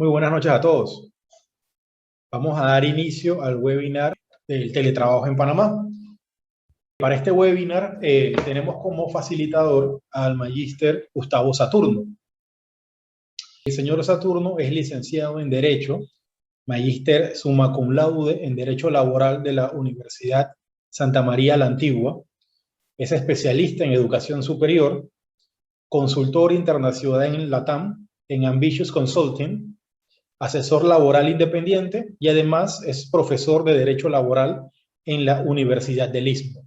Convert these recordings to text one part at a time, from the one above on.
Muy buenas noches a todos. Vamos a dar inicio al webinar del teletrabajo en Panamá. Para este webinar tenemos como facilitador al magíster Gustavo Saturno. El señor Saturno es licenciado en Derecho, magíster summa cum laude en Derecho Laboral de la Universidad Santa María la Antigua. Es especialista en educación superior, consultor internacional en LATAM, en Ambitious Consulting, asesor laboral independiente y además es profesor de Derecho Laboral en la Universidad del Istmo.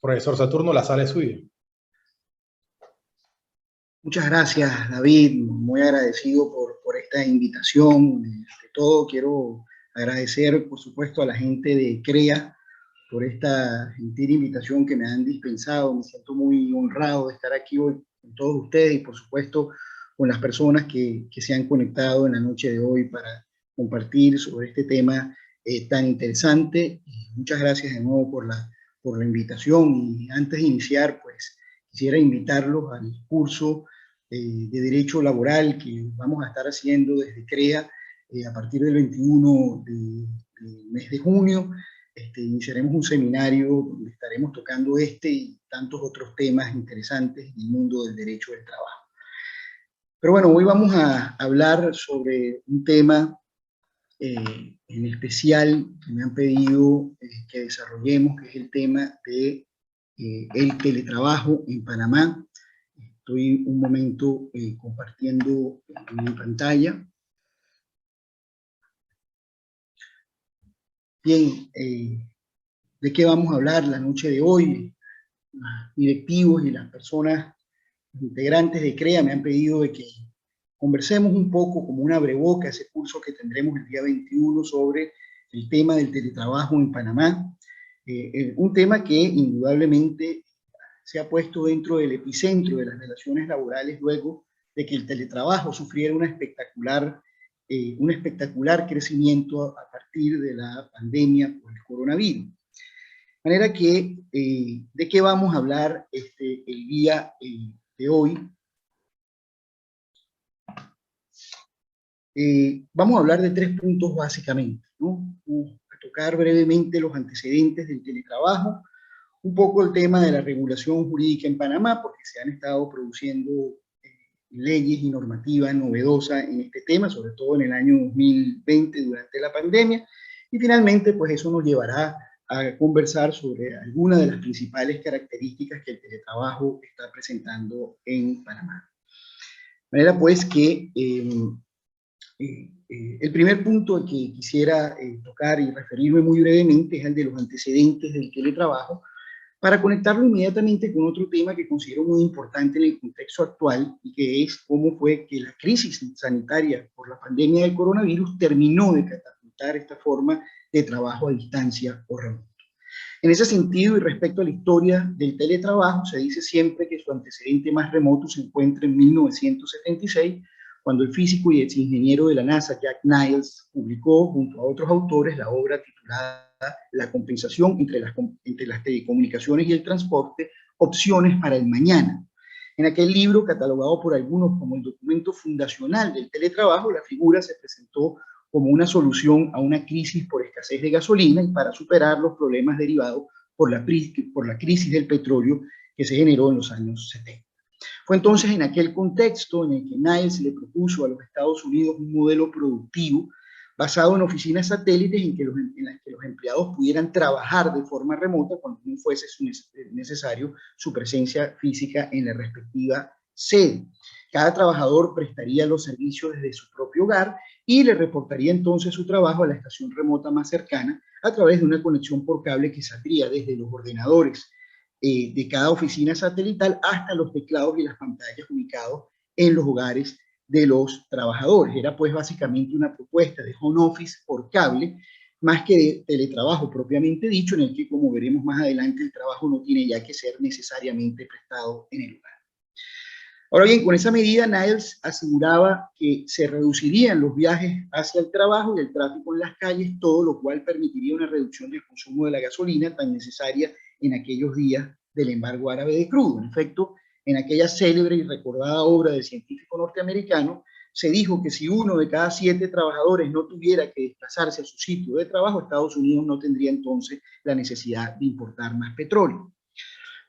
Profesor Saturno, la sala es suya. Muchas gracias, David. Muy agradecido por esta invitación. De todo, quiero agradecer, por supuesto, a la gente de CREA por esta gentil invitación que me han dispensado. Me siento muy honrado de estar aquí hoy con todos ustedes y, por supuesto, con las personas que se han conectado en la noche de hoy para compartir sobre este tema tan interesante. Muchas gracias de nuevo por la invitación. Y antes de iniciar, pues, quisiera invitarlos al curso de Derecho Laboral que vamos a estar haciendo desde CREA a partir del 21 del mes de junio. Iniciaremos un seminario donde estaremos tocando este y tantos otros temas interesantes del mundo del derecho del trabajo. Pero bueno, hoy vamos a hablar sobre un tema en especial que me han pedido que desarrollemos, que es el tema de el teletrabajo en Panamá. Estoy un momento compartiendo mi pantalla. Bien, ¿de qué vamos a hablar la noche de hoy? Los directivos y las personas integrantes de CREA me han pedido de que conversemos un poco como una breboca ese curso que tendremos el día 21 sobre el tema del teletrabajo en Panamá. Un tema que indudablemente se ha puesto dentro del epicentro de las relaciones laborales luego de que el teletrabajo sufriera un espectacular crecimiento a partir de la pandemia por el coronavirus. De manera que, ¿de qué vamos a hablar el día de hoy? Vamos a hablar de 3 puntos básicamente, ¿no? Vamos a tocar brevemente los antecedentes del teletrabajo, un poco el tema de la regulación jurídica en Panamá, porque se han estado produciendo leyes y normativa novedosa en este tema, sobre todo en el año 2020 durante la pandemia, y finalmente pues eso nos llevará a conversar sobre algunas de las principales características que el teletrabajo está presentando en Panamá. De manera pues que el primer punto al que quisiera tocar y referirme muy brevemente es el de los antecedentes del teletrabajo, para conectarlo inmediatamente con otro tema que considero muy importante en el contexto actual y que es cómo fue que la crisis sanitaria por la pandemia del coronavirus terminó de catapultar esta forma de trabajo a distancia o remoto. En ese sentido y respecto a la historia del teletrabajo, se dice siempre que su antecedente más remoto se encuentra en 1976, cuando el físico y exingeniero de la NASA, Jack Niles, publicó junto a otros autores la obra titulada La compensación entre las telecomunicaciones y el transporte, opciones para el mañana. En aquel libro, catalogado por algunos como el documento fundacional del teletrabajo, la figura se presentó como una solución a una crisis por escasez de gasolina y para superar los problemas derivados por la crisis del petróleo que se generó en los años 70. Fue entonces en aquel contexto en el que Niles le propuso a los Estados Unidos un modelo productivo basado en oficinas satélites en las que los empleados pudieran trabajar de forma remota cuando no fuese necesario su presencia física en la respectiva sede. Cada trabajador prestaría los servicios desde su propio hogar y le reportaría entonces su trabajo a la estación remota más cercana a través de una conexión por cable que saldría desde los ordenadores de cada oficina satelital hasta los teclados y las pantallas ubicados en los hogares de los trabajadores. Era pues básicamente una propuesta de home office por cable, más que de teletrabajo propiamente dicho, en el que, como veremos más adelante, el trabajo no tiene ya que ser necesariamente prestado en el hogar. Ahora bien, con esa medida, Niles aseguraba que se reducirían los viajes hacia el trabajo y el tráfico en las calles, todo lo cual permitiría una reducción del consumo de la gasolina tan necesaria en aquellos días del embargo árabe de crudo. En efecto, en aquella célebre y recordada obra del científico norteamericano, se dijo que si 1 de cada 7 trabajadores no tuviera que desplazarse a su sitio de trabajo, Estados Unidos no tendría entonces la necesidad de importar más petróleo.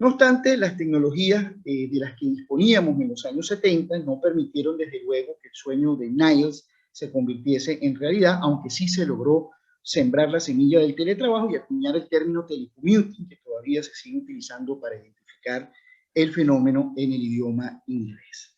No obstante, las tecnologías de las que disponíamos en los años 70 no permitieron desde luego que el sueño de Niles se convirtiese en realidad, aunque sí se logró sembrar la semilla del teletrabajo y acuñar el término telecommuting, que todavía se sigue utilizando para identificar el fenómeno en el idioma inglés.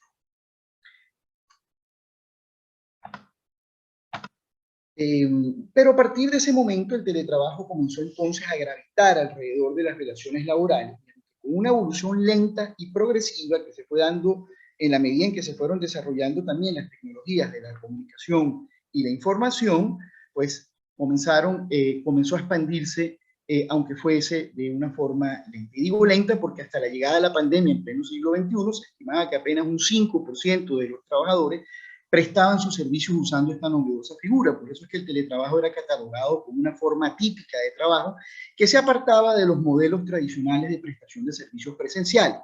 Pero a partir de ese momento el teletrabajo comenzó entonces a gravitar alrededor de las relaciones laborales, con una evolución lenta y progresiva que se fue dando en la medida en que se fueron desarrollando también las tecnologías de la comunicación y la información, pues comenzó a expandirse, aunque fuese de una forma lenta. Y digo lenta porque hasta la llegada de la pandemia en pleno siglo XXI se estimaba que apenas un 5% de los trabajadores prestaban sus servicios usando esta novedosa figura. Por eso es que el teletrabajo era catalogado como una forma típica de trabajo que se apartaba de los modelos tradicionales de prestación de servicios presenciales.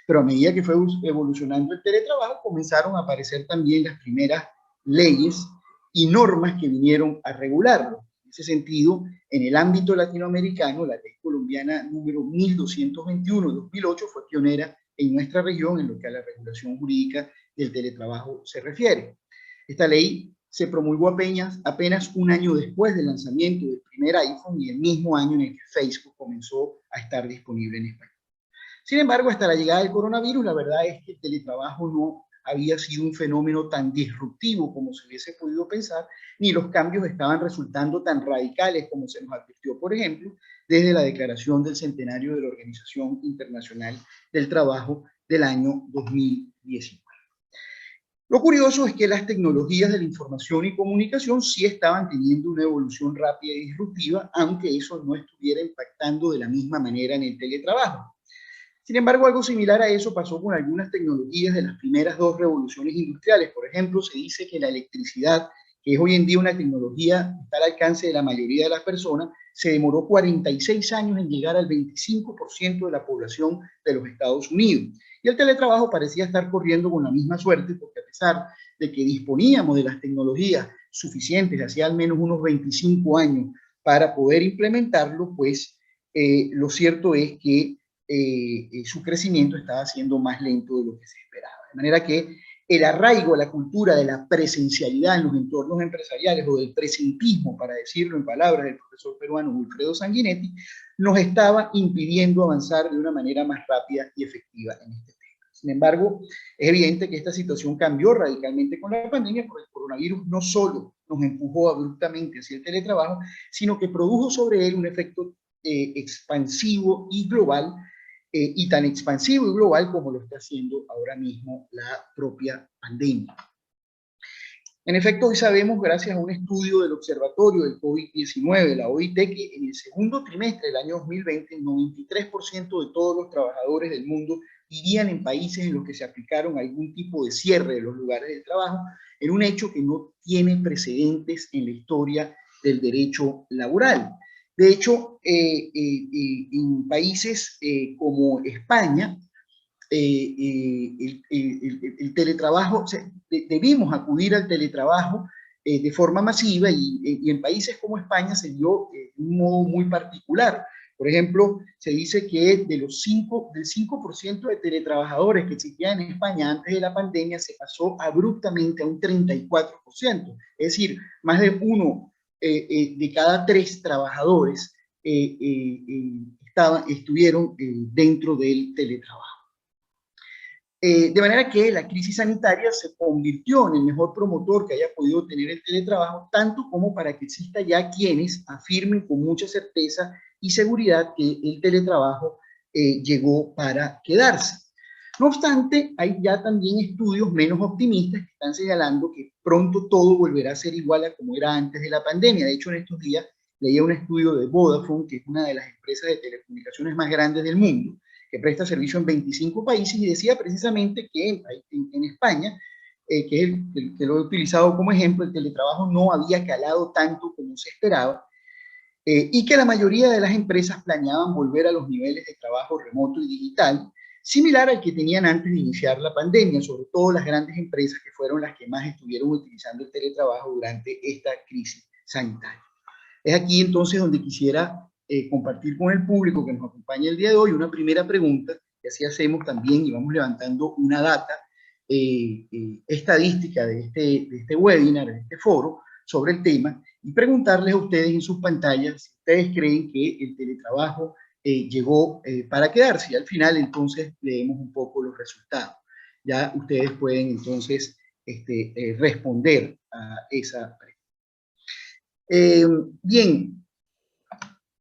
Pero a medida que fue evolucionando el teletrabajo, comenzaron a aparecer también las primeras leyes y normas que vinieron a regularlo. En ese sentido, en el ámbito latinoamericano, la ley colombiana número 1221 de 2008 fue pionera en nuestra región en lo que a la regulación jurídica del teletrabajo se refiere. Esta ley se promulgó apenas un año después del lanzamiento del primer iPhone y el mismo año en el que Facebook comenzó a estar disponible en español. Sin embargo, hasta la llegada del coronavirus, la verdad es que el teletrabajo no había sido un fenómeno tan disruptivo como se hubiese podido pensar, ni los cambios estaban resultando tan radicales como se nos advirtió, por ejemplo, desde la declaración del centenario de la Organización Internacional del Trabajo del año 2019. Lo curioso es que las tecnologías de la información y comunicación sí estaban teniendo una evolución rápida y disruptiva, aunque eso no estuviera impactando de la misma manera en el teletrabajo. Sin embargo, algo similar a eso pasó con algunas tecnologías de las primeras 2 revoluciones industriales. Por ejemplo, se dice que la electricidad, que es hoy en día una tecnología que está al alcance de la mayoría de las personas, se demoró 46 años en llegar al 25% de la población de los Estados Unidos. Y el teletrabajo parecía estar corriendo con la misma suerte, porque a pesar de que disponíamos de las tecnologías suficientes, hacía al menos unos 25 años para poder implementarlo, pues lo cierto es que su crecimiento estaba siendo más lento de lo que se esperaba. De manera que el arraigo a la cultura de la presencialidad en los entornos empresariales o del presentismo, para decirlo en palabras del profesor peruano Wilfredo Sanguinetti, nos estaba impidiendo avanzar de una manera más rápida y efectiva en este tema. Sin embargo, es evidente que esta situación cambió radicalmente con la pandemia, porque el coronavirus no solo nos empujó abruptamente hacia el teletrabajo, sino que produjo sobre él un efecto expansivo y global, y tan expansivo y global como lo está haciendo ahora mismo la propia pandemia. En efecto, hoy sabemos, gracias a un estudio del Observatorio del COVID-19 de la OIT, que en el segundo trimestre del año 2020, el 93% de todos los trabajadores del mundo vivían en países en los que se aplicaron algún tipo de cierre de los lugares de trabajo, en un hecho que no tiene precedentes en la historia del derecho laboral. De hecho, en países como España, el teletrabajo, debimos acudir al teletrabajo de forma masiva y en países como España se dio de un modo muy particular. Por ejemplo, se dice que del 5% de teletrabajadores que existían en España antes de la pandemia se pasó abruptamente a un 34%. Es decir, más de uno de cada 3 trabajadores estuvieron dentro del teletrabajo. De manera que la crisis sanitaria se convirtió en el mejor promotor que haya podido tener el teletrabajo, tanto como para que exista ya quienes afirmen con mucha certeza y seguridad que el teletrabajo llegó para quedarse. No obstante, hay ya también estudios menos optimistas que están señalando que pronto todo volverá a ser igual a como era antes de la pandemia. De hecho, en estos días leía un estudio de Vodafone, que es una de las empresas de telecomunicaciones más grandes del mundo, que presta servicio en 25 países, y decía precisamente que en España, que es el que lo he utilizado como ejemplo, el teletrabajo no había calado tanto como se esperaba, y que la mayoría de las empresas planeaban volver a los niveles de trabajo remoto y digital, similar al que tenían antes de iniciar la pandemia, sobre todo las grandes empresas que fueron las que más estuvieron utilizando el teletrabajo durante esta crisis sanitaria. Es aquí entonces donde quisiera compartir con el público que nos acompaña el día de hoy una primera pregunta, que así hacemos también y vamos levantando una data estadística de este webinar, de este foro, sobre el tema, y preguntarles a ustedes en sus pantallas si ustedes creen que el teletrabajo llegó para quedarse. Y al final entonces leemos un poco los resultados. Ya ustedes pueden entonces responder a esa pregunta. Bien,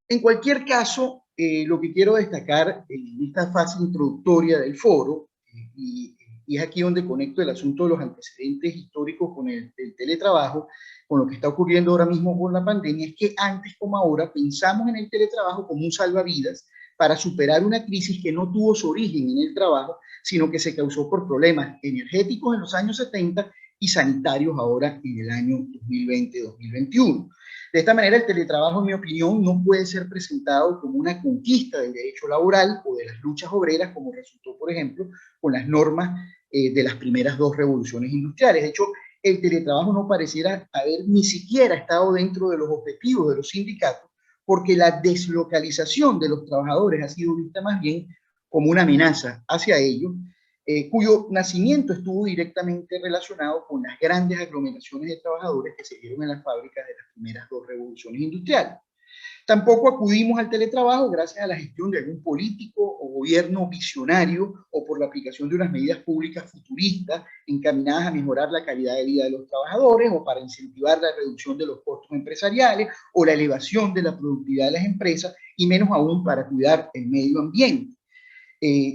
en cualquier caso, lo que quiero destacar en esta fase introductoria del foro, y es aquí donde conecto el asunto de los antecedentes históricos con el teletrabajo, con lo que está ocurriendo ahora mismo con la pandemia, es que antes como ahora pensamos en el teletrabajo como un salvavidas para superar una crisis que no tuvo su origen en el trabajo, sino que se causó por problemas energéticos en los años 70 y sanitarios ahora en el año 2020-2021. De esta manera, el teletrabajo, en mi opinión, no puede ser presentado como una conquista del derecho laboral o de las luchas obreras, como resultó, por ejemplo, con las normas de las primeras dos revoluciones industriales. De hecho, el teletrabajo no pareciera haber ni siquiera estado dentro de los objetivos de los sindicatos, porque la deslocalización de los trabajadores ha sido vista más bien como una amenaza hacia ellos, cuyo nacimiento estuvo directamente relacionado con las grandes aglomeraciones de trabajadores que se dieron en las fábricas de las primeras dos revoluciones industriales. Tampoco acudimos al teletrabajo gracias a la gestión de algún político o gobierno visionario o por la aplicación de unas medidas públicas futuristas encaminadas a mejorar la calidad de vida de los trabajadores o para incentivar la reducción de los costos empresariales o la elevación de la productividad de las empresas y menos aún para cuidar el medio ambiente.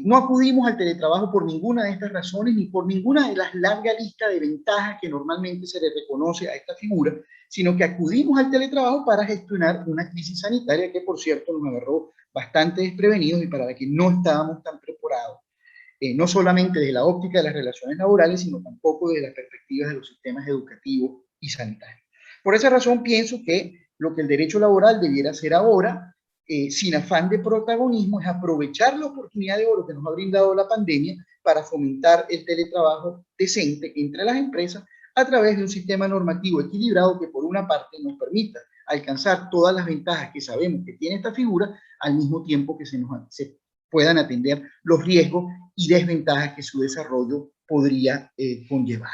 No acudimos al teletrabajo por ninguna de estas razones ni por ninguna de las largas listas de ventajas que normalmente se le reconoce a esta figura, sino que acudimos al teletrabajo para gestionar una crisis sanitaria que, por cierto, nos agarró bastante desprevenidos y para la que no estábamos tan preparados, no solamente desde la óptica de las relaciones laborales, sino tampoco desde las perspectivas de los sistemas educativos y sanitarios. Por esa razón pienso que lo que el derecho laboral debiera hacer ahora, sin afán de protagonismo, es aprovechar la oportunidad de oro que nos ha brindado la pandemia para fomentar el teletrabajo decente entre las empresas a través de un sistema normativo equilibrado que por una parte nos permita alcanzar todas las ventajas que sabemos que tiene esta figura, al mismo tiempo que se puedan atender los riesgos y desventajas que su desarrollo podría conllevar.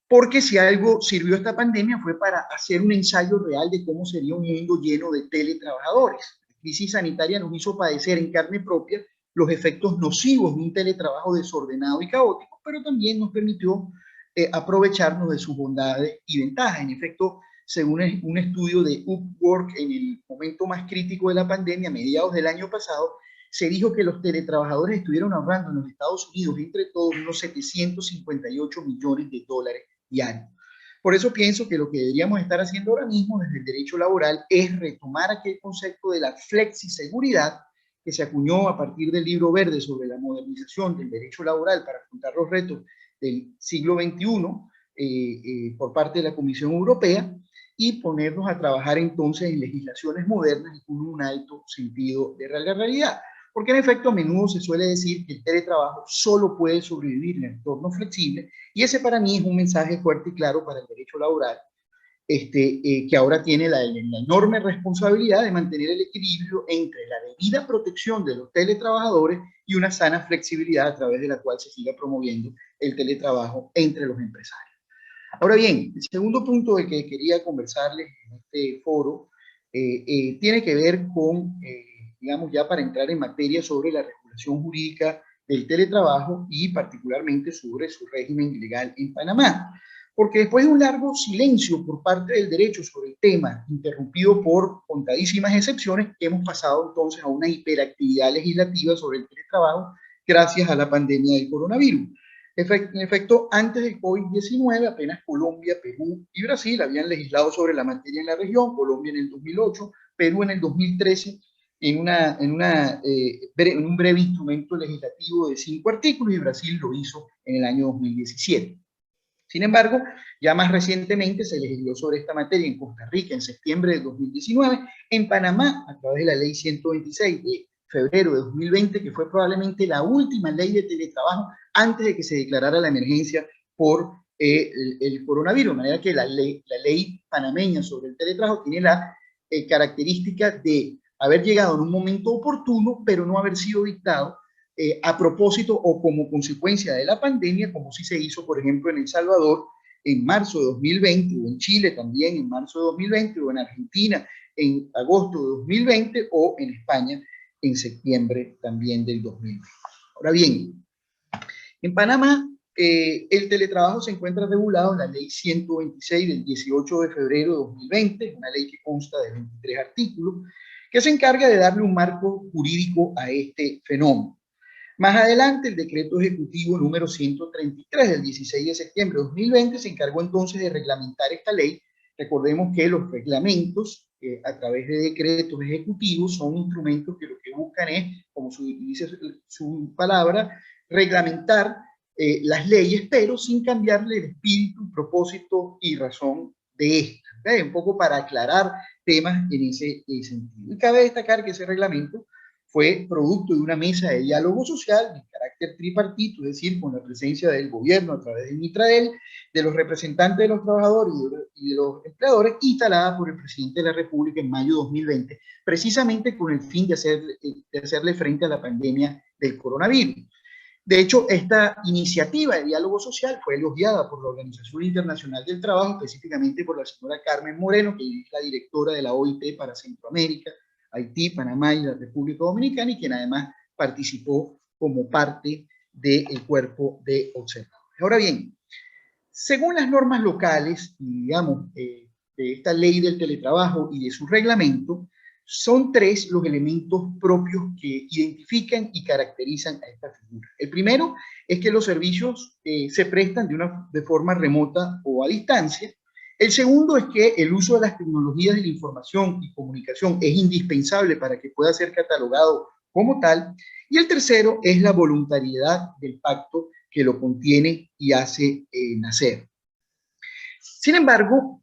Porque si algo sirvió esta pandemia fue para hacer un ensayo real de cómo sería un mundo lleno de teletrabajadores. La crisis sanitaria nos hizo padecer en carne propia los efectos nocivos de un teletrabajo desordenado y caótico, pero también nos permitió aprovecharnos de sus bondades y ventajas. En efecto, según un estudio de Upwork en el momento más crítico de la pandemia, a mediados del año pasado, se dijo que los teletrabajadores estuvieron ahorrando en los Estados Unidos entre todos unos 758 millones de dólares diario. Por eso pienso que lo que deberíamos estar haciendo ahora mismo desde el derecho laboral es retomar aquel concepto de la flexiseguridad que se acuñó a partir del libro verde sobre la modernización del derecho laboral para afrontar los retos del siglo XXI por parte de la Comisión Europea y ponernos a trabajar entonces en legislaciones modernas y con un alto sentido de la realidad. Porque en efecto a menudo se suele decir que el teletrabajo solo puede sobrevivir en entornos flexibles y ese para mí es un mensaje fuerte y claro para el derecho laboral, que ahora tiene la enorme responsabilidad de mantener el equilibrio entre la debida protección de los teletrabajadores y una sana flexibilidad a través de la cual se siga promoviendo el teletrabajo entre los empresarios. Ahora bien, el segundo punto del que quería conversarles en este foro tiene que ver con, digamos ya para entrar en materia sobre la regulación jurídica del teletrabajo y particularmente sobre su régimen legal en Panamá. Porque después de un largo silencio por parte del derecho sobre el tema, interrumpido por contadísimas excepciones, hemos pasado entonces a una hiperactividad legislativa sobre el teletrabajo gracias a la pandemia del coronavirus. En efecto, antes del COVID-19, apenas Colombia, Perú y Brasil habían legislado sobre la materia en la región, Colombia en el 2008, Perú en el 2013, en un breve instrumento legislativo de 5 artículos, y Brasil lo hizo en el año 2017. Sin embargo, ya más recientemente se legisló sobre esta materia en Costa Rica en septiembre de 2019, en Panamá a través de la ley 126 de febrero de 2020, que fue probablemente la última ley de teletrabajo antes de que se declarara la emergencia por el coronavirus. De manera que la ley panameña sobre el teletrabajo tiene la característica de haber llegado en un momento oportuno, pero no haber sido dictado a propósito o como consecuencia de la pandemia, como sí se hizo, por ejemplo, en El Salvador en marzo de 2020, o en Chile también en marzo de 2020, o en Argentina en agosto de 2020, o en España en septiembre también del 2020. Ahora bien, en Panamá el teletrabajo se encuentra regulado en la ley 126 del 18 de febrero de 2020, una ley que consta de 23 artículos, que se encarga de darle un marco jurídico a este fenómeno. Más adelante, el decreto ejecutivo número 133 del 16 de septiembre de 2020 se encargó entonces de reglamentar esta ley. Recordemos que los reglamentos a través de decretos ejecutivos son instrumentos que lo que buscan es, como dice su palabra, reglamentar las leyes, pero sin cambiarle el espíritu, propósito y razón de estas. Un poco para aclarar temas en ese sentido. Y cabe destacar que ese reglamento fue producto de una mesa de diálogo social de carácter tripartito, es decir, con la presencia del gobierno a través del Mitrael, de los representantes de los trabajadores y de los empleadores, instalada por el presidente de la República en mayo de 2020, precisamente con el fin de hacerle frente a la pandemia del coronavirus. De hecho, esta iniciativa de diálogo social fue elogiada por la Organización Internacional del Trabajo, específicamente por la señora Carmen Moreno, que es la directora de la OIT para Centroamérica, Haití, Panamá y la República Dominicana, y quien además participó como parte del cuerpo de observadores. Ahora bien, según las normas locales, digamos, de esta ley del teletrabajo y de su reglamento, son tres los elementos propios que identifican y caracterizan a esta figura. El primero es que los servicios se prestan de forma remota o a distancia. El segundo es que el uso de las tecnologías de la información y comunicación es indispensable para que pueda ser catalogado como tal. Y el tercero es la voluntariedad del pacto que lo contiene y hace nacer. Sin embargo,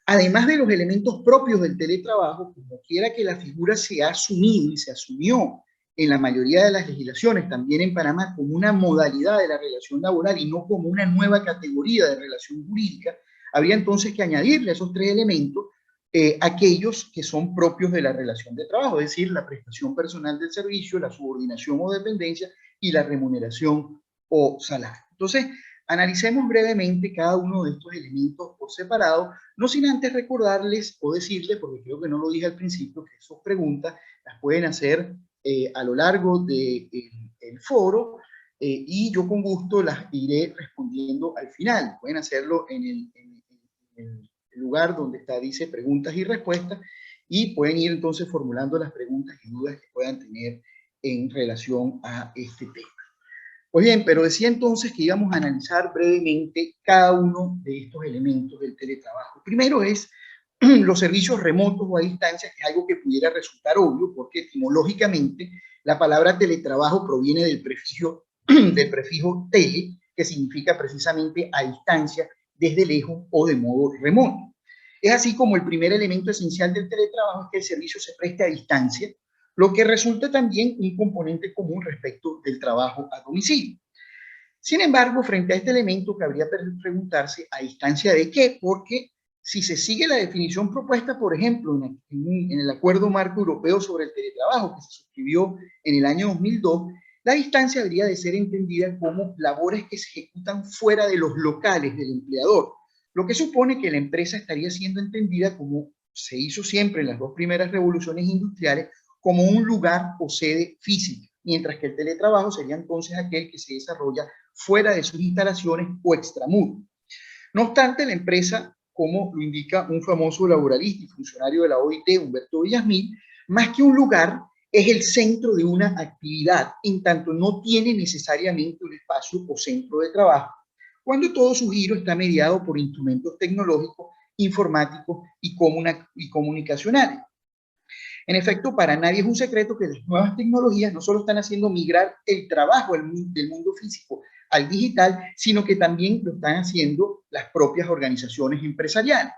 además de los elementos propios del teletrabajo, como quiera que la figura se ha asumido y se asumió en la mayoría de las legislaciones, también en Panamá, como una modalidad de la relación laboral y no como una nueva categoría de relación jurídica, habría entonces que añadirle a esos tres elementos aquellos que son propios de la relación de trabajo, es decir, la prestación personal del servicio, la subordinación o dependencia y la remuneración o salario. Entonces, analicemos brevemente cada uno de estos elementos por separado, no sin antes recordarles o decirles, porque creo que no lo dije al principio, que esas preguntas las pueden hacer a lo largo del foro y yo con gusto las iré respondiendo al final. Pueden hacerlo en el lugar donde dice preguntas y respuestas y pueden ir entonces formulando las preguntas y dudas que puedan tener en relación a este tema. Pues bien, pero decía entonces que íbamos a analizar brevemente cada uno de estos elementos del teletrabajo. Primero es los servicios remotos o a distancia, que es algo que pudiera resultar obvio, porque etimológicamente la palabra teletrabajo proviene del prefijo tele, que significa precisamente a distancia, desde lejos o de modo remoto. Es así como el primer elemento esencial del teletrabajo es que el servicio se preste a distancia, lo que resulta también un componente común respecto del trabajo a domicilio. Sin embargo, frente a este elemento cabría preguntarse ¿a distancia de qué? Porque si se sigue la definición propuesta, por ejemplo, en el Acuerdo Marco Europeo sobre el Teletrabajo, que se suscribió en el año 2002, la distancia debería de ser entendida como labores que se ejecutan fuera de los locales del empleador, lo que supone que la empresa estaría siendo entendida como se hizo siempre en las dos primeras revoluciones industriales, como un lugar o sede física, mientras que el teletrabajo sería entonces aquel que se desarrolla fuera de sus instalaciones o extramuros. No obstante, la empresa, como lo indica un famoso laboralista y funcionario de la OIT, Humberto Villasmil, más que un lugar, es el centro de una actividad, en tanto no tiene necesariamente un espacio o centro de trabajo, cuando todo su giro está mediado por instrumentos tecnológicos, informáticos y comunicacionales. En efecto, para nadie es un secreto que las nuevas tecnologías no solo están haciendo migrar el trabajo del mundo físico al digital, sino que también lo están haciendo las propias organizaciones empresariales.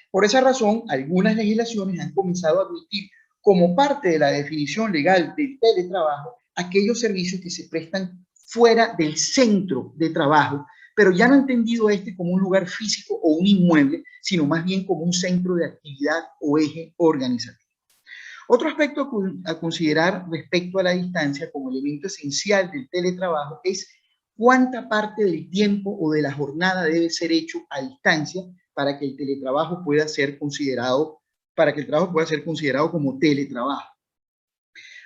Por esa razón, algunas legislaciones han comenzado a admitir como parte de la definición legal del teletrabajo aquellos servicios que se prestan fuera del centro de trabajo, pero ya no entendido este como un lugar físico o un inmueble, sino más bien como un centro de actividad o eje organizativo. Otro aspecto a considerar respecto a la distancia como elemento esencial del teletrabajo es cuánta parte del tiempo o de la jornada debe ser hecho a distancia para que el teletrabajo pueda ser considerado, como teletrabajo.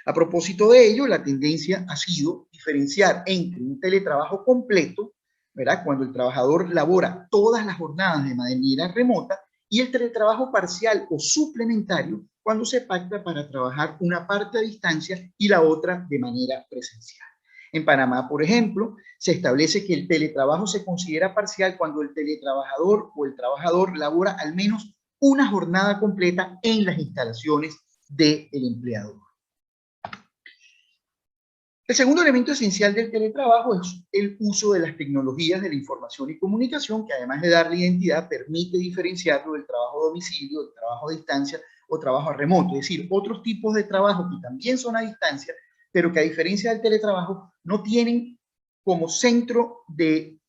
A propósito de ello, la tendencia ha sido diferenciar entre un teletrabajo completo, ¿verdad?, cuando el trabajador labora todas las jornadas de manera remota, y el teletrabajo parcial o suplementario cuando se pacta para trabajar una parte a distancia y la otra de manera presencial. En Panamá, por ejemplo, se establece que el teletrabajo se considera parcial cuando el teletrabajador o el trabajador labora al menos una jornada completa en las instalaciones del empleador. El segundo elemento esencial del teletrabajo es el uso de las tecnologías de la información y comunicación, que además de darle identidad, permite diferenciarlo del trabajo a domicilio, del trabajo a distancia o trabajo a remoto. Es decir, otros tipos de trabajo que también son a distancia, pero que a diferencia del teletrabajo no tienen como centro de,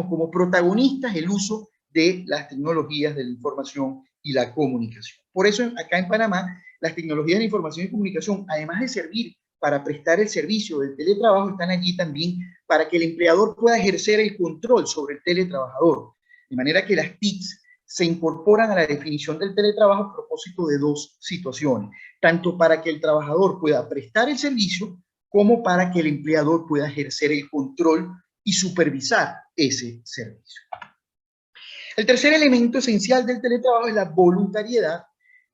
como protagonistas el uso de las tecnologías de la información y la comunicación. Por eso acá en Panamá, las tecnologías de la información y comunicación, además de servir para prestar el servicio del teletrabajo, están allí también para que el empleador pueda ejercer el control sobre el teletrabajador. De manera que las TICs se incorporan a la definición del teletrabajo a propósito de dos situaciones, tanto para que el trabajador pueda prestar el servicio como para que el empleador pueda ejercer el control y supervisar ese servicio. El tercer elemento esencial del teletrabajo es la voluntariedad,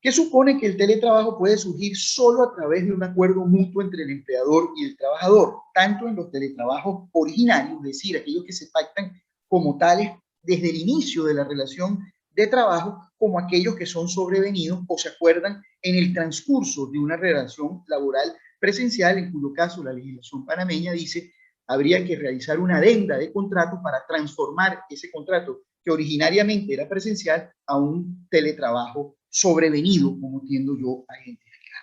que supone que el teletrabajo puede surgir solo a través de un acuerdo mutuo entre el empleador y el trabajador, tanto en los teletrabajos originarios, es decir, aquellos que se pactan como tales desde el inicio de la relación de trabajo, como aquellos que son sobrevenidos o se acuerdan en el transcurso de una relación laboral presencial, en cuyo caso la legislación panameña dice habría que realizar una adenda de contrato para transformar ese contrato que originariamente era presencial a un teletrabajo sobrevenido, como tiendo yo a identificar.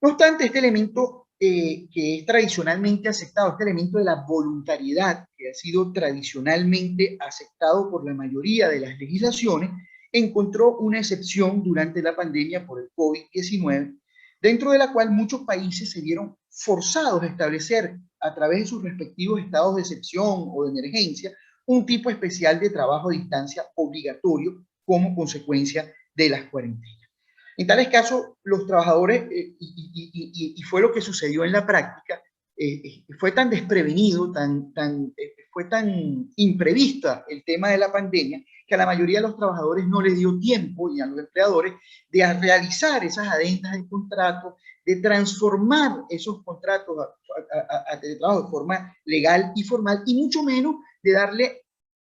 No obstante, este elemento que es tradicionalmente aceptado, este elemento de la voluntariedad, que ha sido tradicionalmente aceptado por la mayoría de las legislaciones, encontró una excepción durante la pandemia por el COVID-19, dentro de la cual muchos países se vieron forzados a establecer a través de sus respectivos estados de excepción o de emergencia un tipo especial de trabajo a distancia obligatorio como consecuencia de las cuarentenas. En tales casos, los trabajadores, y fue lo que sucedió en la práctica, fue tan desprevenido, fue tan imprevista el tema de la pandemia, que a la mayoría de los trabajadores no les dio tiempo, y a los empleadores, de realizar esas adendas de contrato, de transformar esos contratos a teletrabajo de forma legal y formal, y mucho menos de darle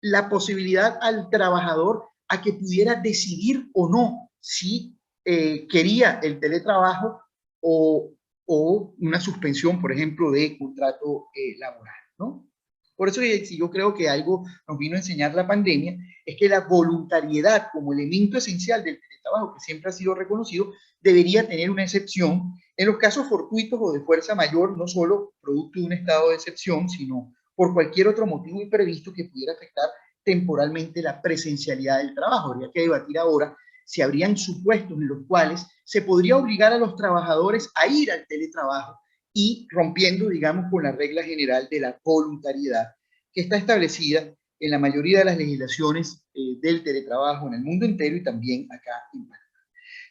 la posibilidad al trabajador a que pudiera decidir o no si quería el teletrabajo o una suspensión, por ejemplo, de contrato laboral, ¿no? Por eso yo creo que algo nos vino a enseñar la pandemia, es que la voluntariedad como elemento esencial del teletrabajo, que siempre ha sido reconocido, debería tener una excepción en los casos fortuitos o de fuerza mayor, no solo producto de un estado de excepción, sino por cualquier otro motivo imprevisto que pudiera afectar temporalmente la presencialidad del trabajo. Habría que debatir ahora si habrían supuestos en los cuales se podría obligar a los trabajadores a ir al teletrabajo y rompiendo, digamos, con la regla general de la voluntariedad que está establecida en la mayoría de las legislaciones del teletrabajo en el mundo entero y también acá en Panamá.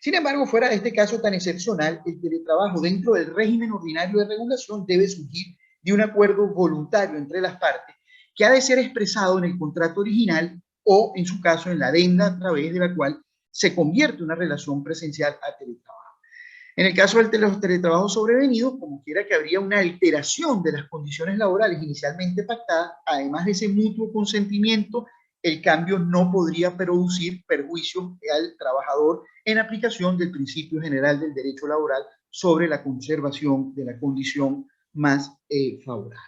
Sin embargo, fuera de este caso tan excepcional, el teletrabajo dentro del régimen ordinario de regulación debe surgir de un acuerdo voluntario entre las partes que ha de ser expresado en el contrato original o, en su caso, en la adenda a través de la cual se convierte una relación presencial a teletrabajo. En el caso de los teletrabajos sobrevenidos, como quiera que habría una alteración de las condiciones laborales inicialmente pactadas, además de ese mutuo consentimiento, el cambio no podría producir perjuicio al trabajador en aplicación del principio general del derecho laboral sobre la conservación de la condición más favorable.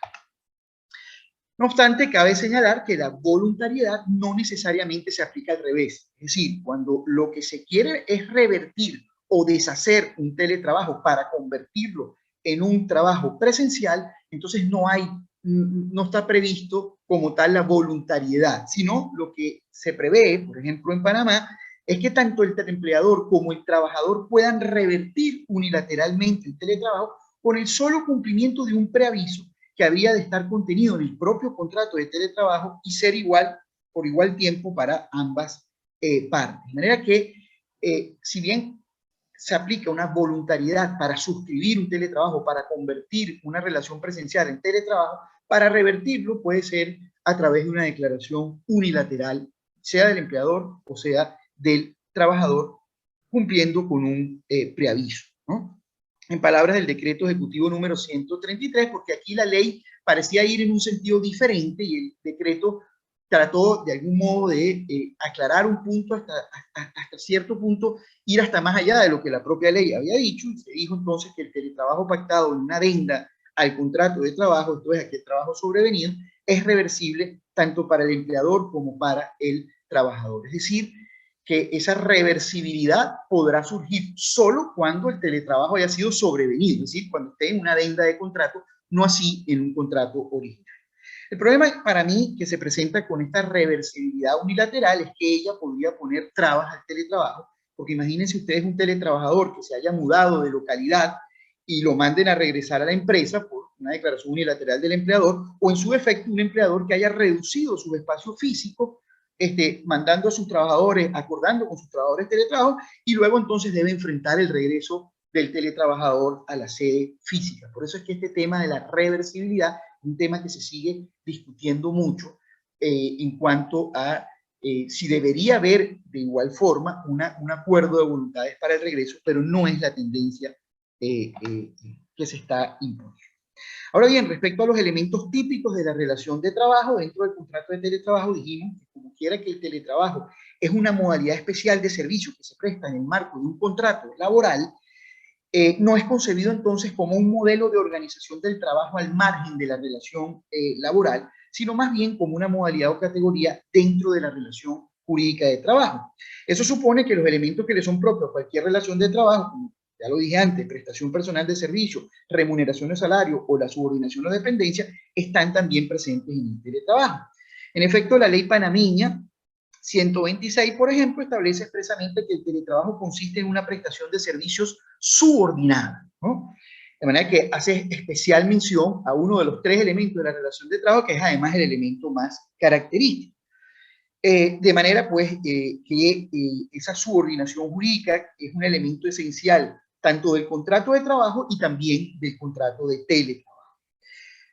No obstante, cabe señalar que la voluntariedad no necesariamente se aplica al revés. Es decir, cuando lo que se quiere es revertir o deshacer un teletrabajo para convertirlo en un trabajo presencial, entonces no está previsto como tal la voluntariedad, sino lo que se prevé, por ejemplo, en Panamá, es que tanto el empleador como el trabajador puedan revertir unilateralmente el teletrabajo con el solo cumplimiento de un preaviso que habría de estar contenido en el propio contrato de teletrabajo y ser por igual tiempo para ambas partes. De manera que, si bien se aplica una voluntariedad para suscribir un teletrabajo, para convertir una relación presencial en teletrabajo, para revertirlo puede ser a través de una declaración unilateral, sea del empleador o sea del trabajador, cumpliendo con un preaviso, ¿no? En palabras del decreto ejecutivo número 133, porque aquí la ley parecía ir en un sentido diferente y el decreto trató de algún modo de aclarar un punto hasta cierto punto, ir hasta más allá de lo que la propia ley había dicho, y se dijo entonces que el teletrabajo pactado en una adenda al contrato de trabajo, entonces aquel trabajo sobrevenido, es reversible tanto para el empleador como para el trabajador. Es decir, que esa reversibilidad podrá surgir solo cuando el teletrabajo haya sido sobrevenido, es decir, cuando esté en una adenda de contrato, no así en un contrato original. El problema para mí que se presenta con esta reversibilidad unilateral es que ella podría poner trabas al teletrabajo, porque imagínense ustedes un teletrabajador que se haya mudado de localidad y lo manden a regresar a la empresa por una declaración unilateral del empleador, o en su defecto un empleador que haya reducido su espacio físico, mandando a sus trabajadores, acordando con sus trabajadores teletrabajo, y luego entonces debe enfrentar el regreso del teletrabajador a la sede física. Por eso es que este tema de la reversibilidad es un tema que se sigue discutiendo mucho en cuanto a si debería haber de igual forma un acuerdo de voluntades para el regreso, pero no es la tendencia que se está imponiendo. Ahora bien, respecto a los elementos típicos de la relación de trabajo, dentro del contrato de teletrabajo dijimos que como quiera que el teletrabajo es una modalidad especial de servicio que se presta en el marco de un contrato laboral, no es concebido entonces como un modelo de organización del trabajo al margen de la relación laboral, sino más bien como una modalidad o categoría dentro de la relación jurídica de trabajo. Eso supone que los elementos que le son propios a cualquier relación de trabajo, como ya lo dije antes, prestación personal de servicio, remuneración de salario o la subordinación o dependencia, están también presentes en el teletrabajo. En efecto, la ley panameña 126, por ejemplo, establece expresamente que el teletrabajo consiste en una prestación de servicios subordinada, ¿no? De manera que hace especial mención a uno de los tres elementos de la relación de trabajo, que es además el elemento más característico. De manera, pues, que esa subordinación jurídica es un elemento esencial tanto del contrato de trabajo y también del contrato de teletrabajo.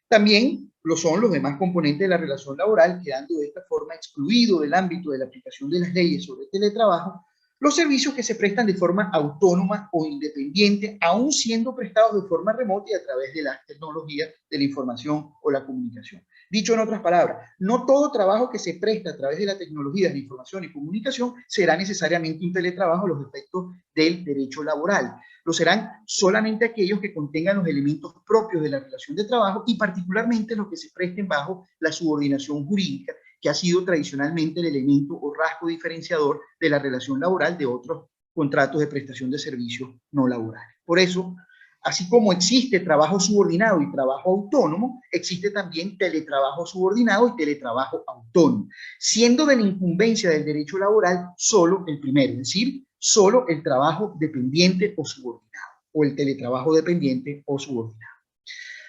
También lo son los demás componentes de la relación laboral, quedando de esta forma excluido del ámbito de la aplicación de las leyes sobre teletrabajo los servicios que se prestan de forma autónoma o independiente, aún siendo prestados de forma remota y a través de las tecnologías de la información o la comunicación. Dicho en otras palabras, no todo trabajo que se presta a través de la tecnología de la información y comunicación será necesariamente un teletrabajo a los efectos del derecho laboral. Lo serán solamente aquellos que contengan los elementos propios de la relación de trabajo y particularmente los que se presten bajo la subordinación jurídica, que ha sido tradicionalmente el elemento o rasgo diferenciador de la relación laboral de otros contratos de prestación de servicios no laborales. Por eso, así como existe trabajo subordinado y trabajo autónomo, existe también teletrabajo subordinado y teletrabajo autónomo, siendo de la incumbencia del derecho laboral solo el primero, es decir, solo el trabajo dependiente o subordinado, o el teletrabajo dependiente o subordinado.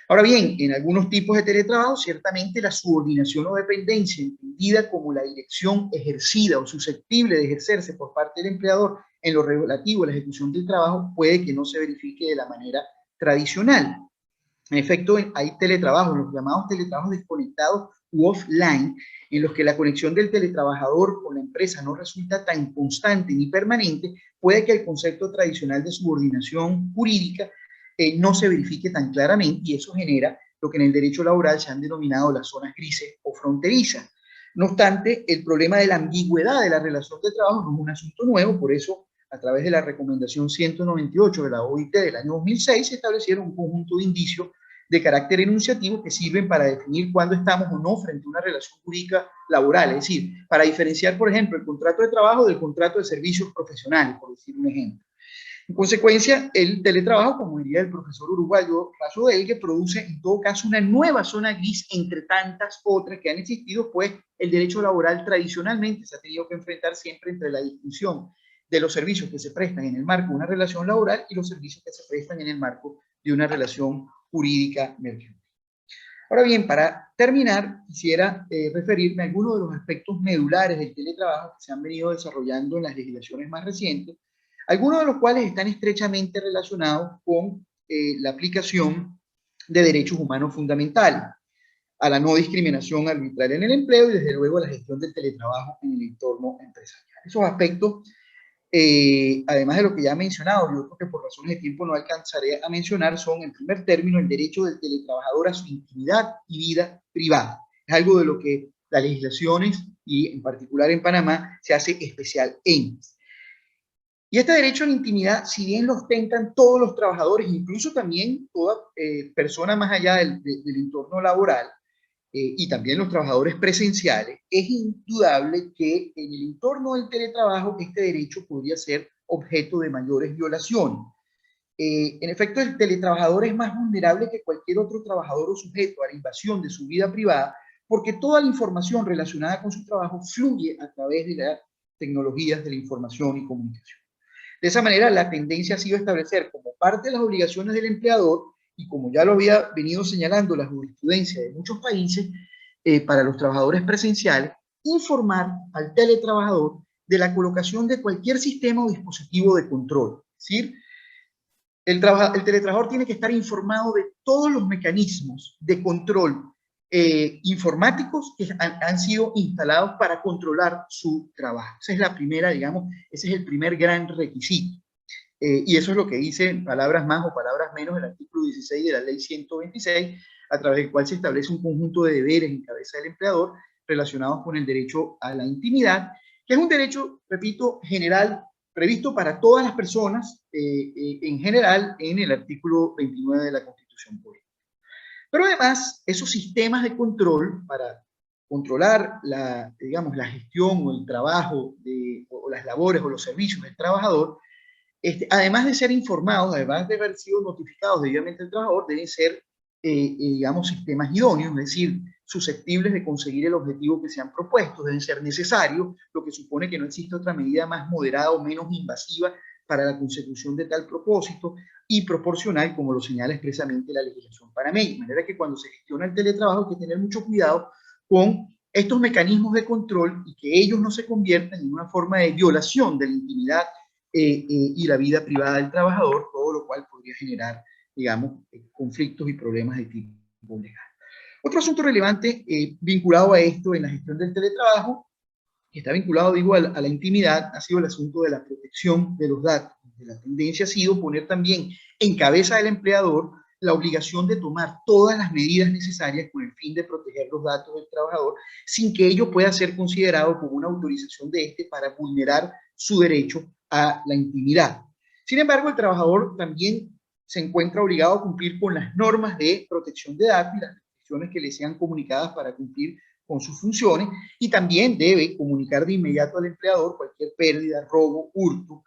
Ahora bien, en algunos tipos de teletrabajo, ciertamente la subordinación o dependencia, entendida como la dirección ejercida o susceptible de ejercerse por parte del empleador en lo relativo a la ejecución del trabajo, puede que no se verifique de la manera tradicional. En efecto, hay teletrabajos, los llamados teletrabajos desconectados u offline, en los que la conexión del teletrabajador con la empresa no resulta tan constante ni permanente, puede que el concepto tradicional de subordinación jurídica no se verifique tan claramente, y eso genera lo que en el derecho laboral se han denominado las zonas grises o fronterizas. No obstante, el problema de la ambigüedad de la relación de trabajo no es un asunto nuevo, por eso a través de la recomendación 198 de la OIT del año 2006 se establecieron un conjunto de indicios de carácter enunciativo que sirven para definir cuándo estamos o no frente a una relación jurídica laboral, es decir, para diferenciar, por ejemplo, el contrato de trabajo del contrato de servicios profesionales, por decir un ejemplo. En consecuencia, el teletrabajo, como diría el profesor uruguayo Rayo Delgue, produce en todo caso una nueva zona gris entre tantas otras que han existido, pues el derecho laboral tradicionalmente se ha tenido que enfrentar siempre entre la distinción de los servicios que se prestan en el marco de una relación laboral y los servicios que se prestan en el marco de una relación jurídica mercantil. Ahora bien, para terminar, quisiera referirme a algunos de los aspectos medulares del teletrabajo que se han venido desarrollando en las legislaciones más recientes, algunos de los cuales están estrechamente relacionados con la aplicación de derechos humanos fundamentales, a la no discriminación arbitraria en el empleo y desde luego a la gestión del teletrabajo en el entorno empresarial. Esos aspectos, además de lo que ya he mencionado, y otros que por razones de tiempo no alcanzaré a mencionar, son en primer término el derecho del teletrabajador a su intimidad y vida privada. Es algo de lo que las legislaciones, y en particular en Panamá, se hace especial énfasis. Y este derecho a la intimidad, si bien lo ostentan todos los trabajadores, incluso también toda persona más allá del entorno laboral, y también los trabajadores presenciales, es indudable que en el entorno del teletrabajo este derecho podría ser objeto de mayores violaciones. En efecto, el teletrabajador es más vulnerable que cualquier otro trabajador o sujeto a la invasión de su vida privada, porque toda la información relacionada con su trabajo fluye a través de las tecnologías de la información y comunicación. De esa manera, la tendencia ha sido establecer como parte de las obligaciones del empleador, y como ya lo había venido señalando la jurisprudencia de muchos países, para los trabajadores presenciales, informar al teletrabajador de la colocación de cualquier sistema o dispositivo de control. Es decir, el teletrabajador tiene que estar informado de todos los mecanismos de control informáticos que han sido instalados para controlar su trabajo. Esa es la primera, digamos, ese es el primer gran requisito. Y eso es lo que dice, palabras más o palabras menos, el artículo 16 de la ley 126, a través del cual se establece un conjunto de deberes en cabeza del empleador relacionados con el derecho a la intimidad, que es un derecho, repito, general, previsto para todas las personas, en general, en el artículo 29 de la Constitución Política. Pero además, esos sistemas de control para controlar la, digamos, la gestión o el trabajo o las labores o los servicios del trabajador, además de ser informados, además de haber sido notificados debidamente al trabajador, deben ser, digamos, sistemas idóneos, es decir, susceptibles de conseguir el objetivo que se han propuesto, deben ser necesarios, lo que supone que no existe otra medida más moderada o menos invasiva para la consecución de tal propósito, y proporcional, como lo señala expresamente la legislación panameña. De manera que cuando se gestiona el teletrabajo hay que tener mucho cuidado con estos mecanismos de control y que ellos no se conviertan en una forma de violación de la intimidad y la vida privada del trabajador, todo lo cual podría generar, digamos, conflictos y problemas de tipo legal. Otro asunto relevante vinculado a esto en la gestión del teletrabajo, que está vinculado, digo, a la intimidad, ha sido el asunto de la protección de los datos. La tendencia ha sido poner también en cabeza del empleador la obligación de tomar todas las medidas necesarias con el fin de proteger los datos del trabajador, sin que ello pueda ser considerado como una autorización de este para vulnerar su derecho a la intimidad. Sin embargo, el trabajador también se encuentra obligado a cumplir con las normas de protección de datos y las restricciones que le sean comunicadas para cumplir con sus funciones, y también debe comunicar de inmediato al empleador cualquier pérdida, robo, hurto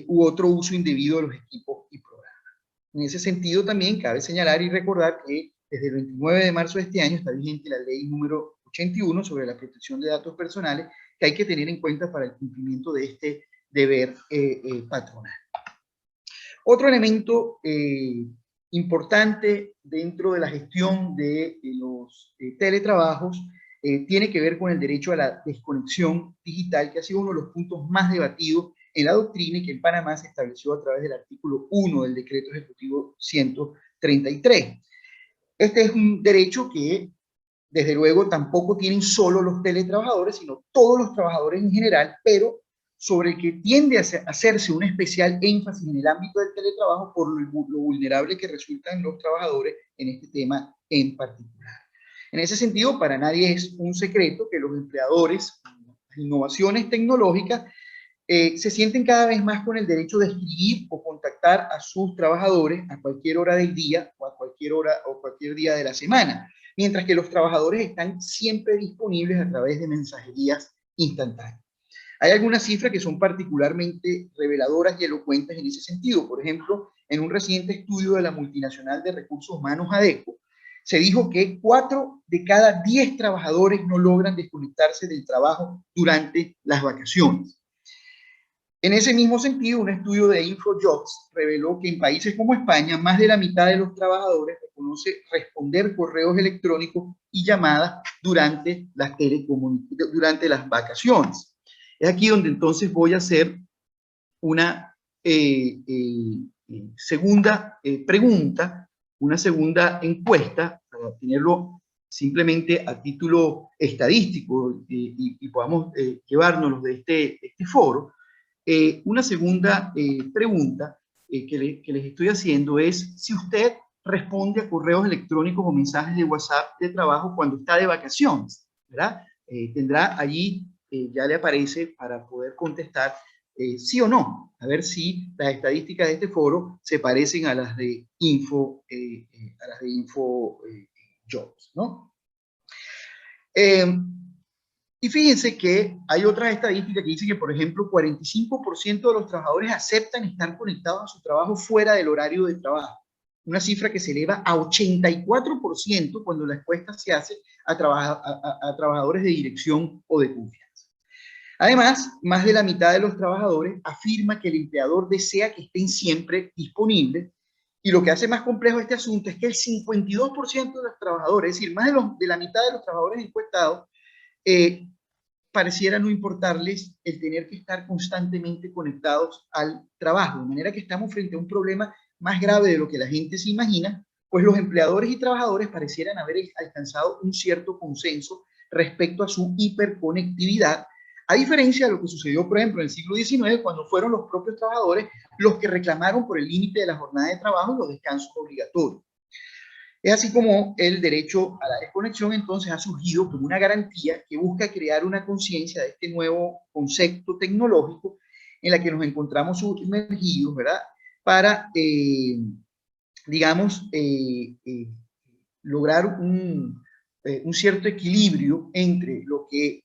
u otro uso indebido de los equipos y programas. En ese sentido también cabe señalar y recordar que desde el 29 de marzo de este año está vigente la ley número 81 sobre la protección de datos personales, que hay que tener en cuenta para el cumplimiento de este deber patronal. Otro elemento importante dentro de la gestión de los teletrabajos tiene que ver con el derecho a la desconexión digital, que ha sido uno de los puntos más debatidos en la doctrina y que en Panamá se estableció a través del artículo 1 del decreto ejecutivo 133. Este es un derecho que, desde luego, tampoco tienen solo los teletrabajadores, sino todos los trabajadores en general, pero sobre el que tiende a hacerse un especial énfasis en el ámbito del teletrabajo por lo vulnerable que resultan los trabajadores en este tema en particular. En ese sentido, para nadie es un secreto que los empleadores, las innovaciones tecnológicas, se sienten cada vez más con el derecho de escribir o contactar a sus trabajadores a cualquier hora del día o a cualquier hora o cualquier día de la semana, mientras que los trabajadores están siempre disponibles a través de mensajerías instantáneas. Hay algunas cifras que son particularmente reveladoras y elocuentes en ese sentido. Por ejemplo, en un reciente estudio de la multinacional de recursos humanos ADECO, se dijo que 4 de cada 10 trabajadores no logran desconectarse del trabajo durante las vacaciones. En ese mismo sentido, un estudio de InfoJobs reveló que en países como España, más de la mitad de los trabajadores reconoce responder correos electrónicos y llamadas durante las vacaciones. Es aquí donde entonces voy a hacer una segunda pregunta, una segunda encuesta, para tenerlo simplemente a título estadístico y podamos llevárnoslos de este foro. Una segunda pregunta que les estoy haciendo es si usted responde a correos electrónicos o mensajes de WhatsApp de trabajo cuando está de vacaciones, ¿verdad? Tendrá allí, ya le aparece para poder contestar sí o no, a ver si las estadísticas de este foro se parecen a las de InfoJobs, ¿no? Y fíjense que hay otras estadísticas que dicen que, por ejemplo, 45% de los trabajadores aceptan estar conectados a su trabajo fuera del horario de trabajo. Una cifra que se eleva a 84% cuando la encuesta se hace a trabajadores de dirección o de confianza. Además, más de la mitad de los trabajadores afirma que el empleador desea que estén siempre disponibles. Y lo que hace más complejo este asunto es que el 52% de los trabajadores, es decir, más de la mitad de los trabajadores encuestados, pareciera no importarles el tener que estar constantemente conectados al trabajo, de manera que estamos frente a un problema más grave de lo que la gente se imagina, pues los empleadores y trabajadores parecieran haber alcanzado un cierto consenso respecto a su hiperconectividad, a diferencia de lo que sucedió, por ejemplo, en el siglo XIX, cuando fueron los propios trabajadores los que reclamaron por el límite de la jornada de trabajo y los descansos obligatorios. Es así como el derecho a la desconexión entonces ha surgido como una garantía que busca crear una conciencia de este nuevo concepto tecnológico en la que nos encontramos sumergidos, ¿verdad? Para, digamos, lograr un cierto equilibrio entre lo que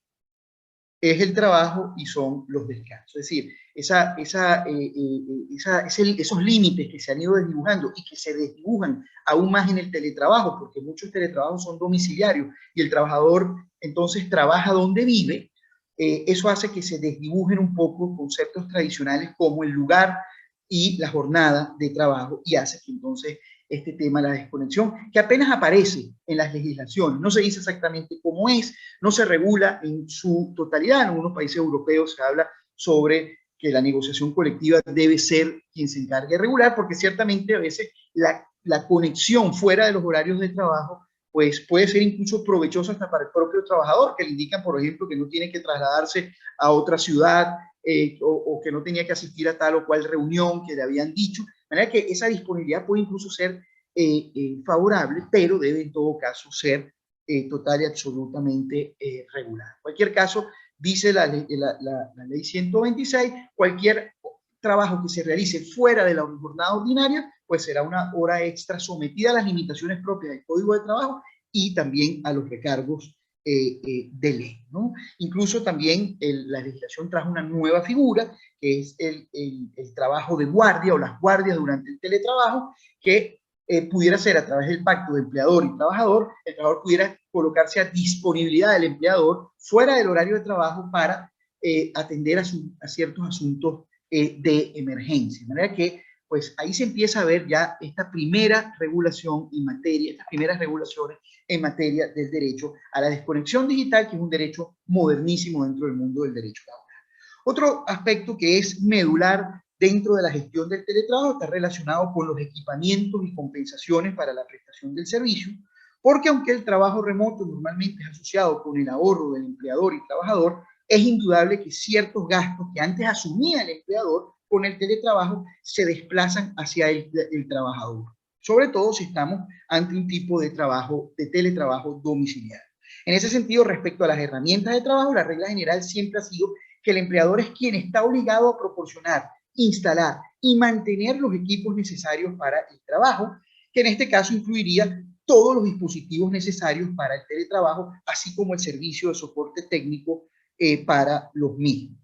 es el trabajo y son los descansos. Es decir, esos límites que se han ido desdibujando y que se desdibujan aún más en el teletrabajo, porque muchos teletrabajos son domiciliarios y el trabajador entonces trabaja donde vive, eso hace que se desdibujen un poco conceptos tradicionales como el lugar y la jornada de trabajo y hace que entonces este tema de la desconexión, que apenas aparece en las legislaciones, no se dice exactamente cómo es, no se regula en su totalidad. En algunos países europeos se habla sobre que la negociación colectiva debe ser quien se encargue de regular, porque ciertamente a veces la conexión fuera de los horarios de trabajo pues puede ser incluso provechosa hasta para el propio trabajador, que le indican, por ejemplo, que no tiene que trasladarse a otra ciudad o que no tenía que asistir a tal o cual reunión que le habían dicho. De manera que esa disponibilidad puede incluso ser favorable, pero debe en todo caso ser total y absolutamente regular. En cualquier caso, dice la ley 126, cualquier trabajo que se realice fuera de la jornada ordinaria, pues será una hora extra sometida a las limitaciones propias del Código de Trabajo y también a los recargos de ley, ¿no? Incluso también la legislación trajo una nueva figura, que es el trabajo de guardia o las guardias durante el teletrabajo, que pudiera ser a través del pacto de empleador y trabajador. El trabajador pudiera colocarse a disponibilidad del empleador fuera del horario de trabajo para atender a ciertos asuntos de emergencia. De manera que pues ahí se empieza a ver ya esta primera regulación en materia, estas primeras regulaciones en materia del derecho a la desconexión digital, que es un derecho modernísimo dentro del mundo del derecho laboral. Otro aspecto que es medular dentro de la gestión del teletrabajo está relacionado con los equipamientos y compensaciones para la prestación del servicio, porque aunque el trabajo remoto normalmente es asociado con el ahorro del empleador y trabajador, es indudable que ciertos gastos que antes asumía el empleador con el teletrabajo se desplazan hacia el trabajador, sobre todo si estamos ante un tipo de teletrabajo domiciliario. En ese sentido, respecto a las herramientas de trabajo, la regla general siempre ha sido que el empleador es quien está obligado a proporcionar, instalar y mantener los equipos necesarios para el trabajo, que en este caso incluiría todos los dispositivos necesarios para el teletrabajo, así como el servicio de soporte técnico para los mismos.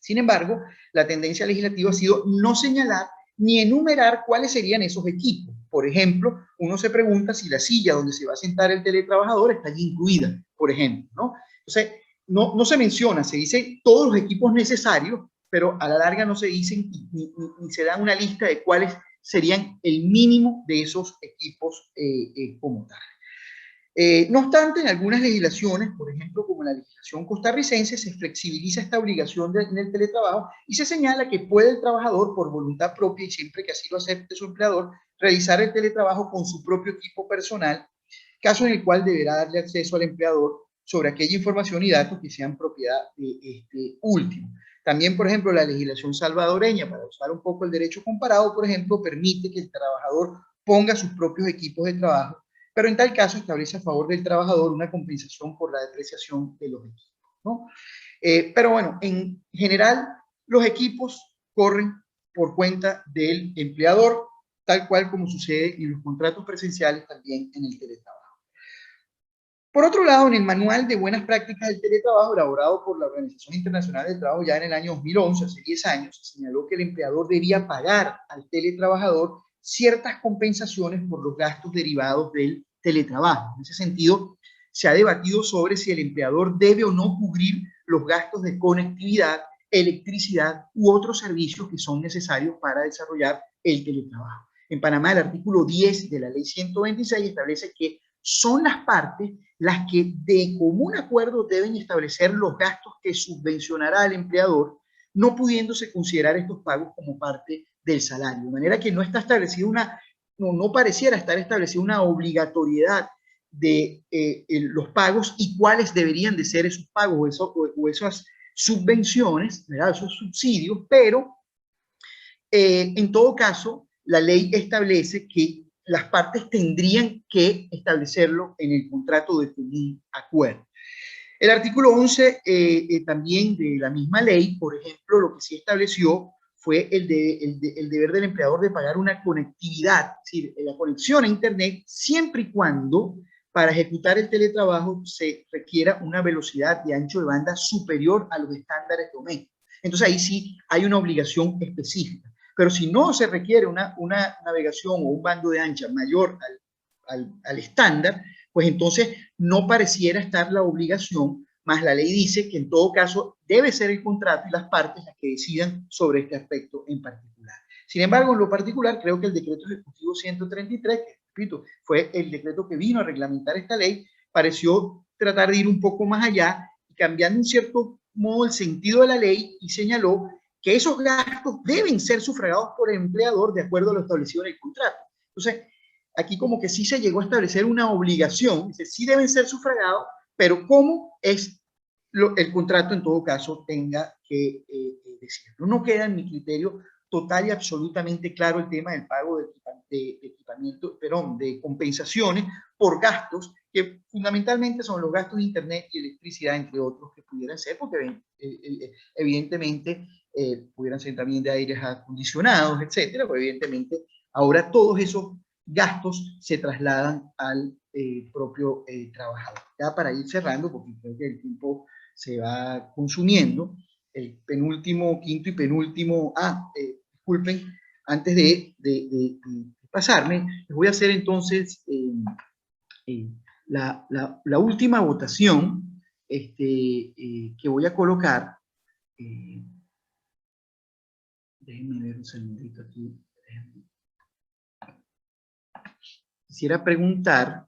Sin embargo, la tendencia legislativa ha sido no señalar ni enumerar cuáles serían esos equipos. Por ejemplo, uno se pregunta si la silla donde se va a sentar el teletrabajador está allí incluida, por ejemplo, ¿no? Entonces, no se menciona, se dice todos los equipos necesarios, pero a la larga no se dicen ni se da una lista de cuáles serían el mínimo de esos equipos como tal. No obstante, en algunas legislaciones, por ejemplo, como la legislación costarricense, se flexibiliza esta obligación en el teletrabajo y se señala que puede el trabajador, por voluntad propia y siempre que así lo acepte su empleador, realizar el teletrabajo con su propio equipo personal, caso en el cual deberá darle acceso al empleador sobre aquella información y datos que sean propiedad de este último. También, por ejemplo, la legislación salvadoreña, para usar un poco el derecho comparado, por ejemplo, permite que el trabajador ponga sus propios equipos de trabajo, pero en tal caso establece a favor del trabajador una compensación por la depreciación de los equipos, ¿no? Pero bueno, en general, los equipos corren por cuenta del empleador, tal cual como sucede en los contratos presenciales también en el teletrabajo. Por otro lado, en el Manual de Buenas Prácticas del Teletrabajo, elaborado por la Organización Internacional del Trabajo ya en el año 2011, hace 10 años, se señaló que el empleador debía pagar al teletrabajador ciertas compensaciones por los gastos derivados del teletrabajo. En ese sentido, se ha debatido sobre si el empleador debe o no cubrir los gastos de conectividad, electricidad u otros servicios que son necesarios para desarrollar el teletrabajo. En Panamá, el artículo 10 de la Ley 126 establece que son las partes las que de común acuerdo deben establecer los gastos que subvencionará al empleador, no pudiéndose considerar estos pagos como parte del salario. De manera que no está establecida no pareciera estar establecida una obligatoriedad de los pagos y cuáles deberían de ser esos pagos o esas subvenciones, ¿verdad? Esos subsidios, pero en todo caso, la ley establece que las partes tendrían que establecerlo en el contrato de común acuerdo. El artículo 11 también de la misma ley, por ejemplo, lo que sí estableció fue el deber del empleador de pagar una conectividad, es decir, la conexión a Internet, siempre y cuando para ejecutar el teletrabajo se requiera una velocidad de ancho de banda superior a los estándares domésticos. Entonces ahí sí hay una obligación específica. Pero si no se requiere una navegación o un bando de ancha mayor al estándar, pues entonces no pareciera estar la obligación, más la ley dice que en todo caso debe ser el contrato y las partes las que decidan sobre este aspecto en particular. Sin embargo, en lo particular, creo que el decreto ejecutivo 133, que repito, fue el decreto que vino a reglamentar esta ley, pareció tratar de ir un poco más allá, cambiando en cierto modo el sentido de la ley y señaló que esos gastos deben ser sufragados por el empleador de acuerdo a lo establecido en el contrato. Entonces, aquí como que sí se llegó a establecer una obligación, dice, sí deben ser sufragados, pero cómo es el contrato en todo caso tenga que decirlo. No queda en mi criterio total y absolutamente claro el tema del pago de compensaciones por gastos que fundamentalmente son los gastos de internet y electricidad, entre otros que pudieran ser, porque evidentemente pudieran ser también de aires acondicionados, etcétera, pues evidentemente ahora todos esos gastos se trasladan al propio trabajador. Ya para ir cerrando, porque creo que el tiempo se va consumiendo, el penúltimo, quinto y penúltimo, disculpen, antes de pasarme, les voy a hacer entonces la última votación que voy a colocar. Déjenme ver un segundito aquí. Quisiera preguntar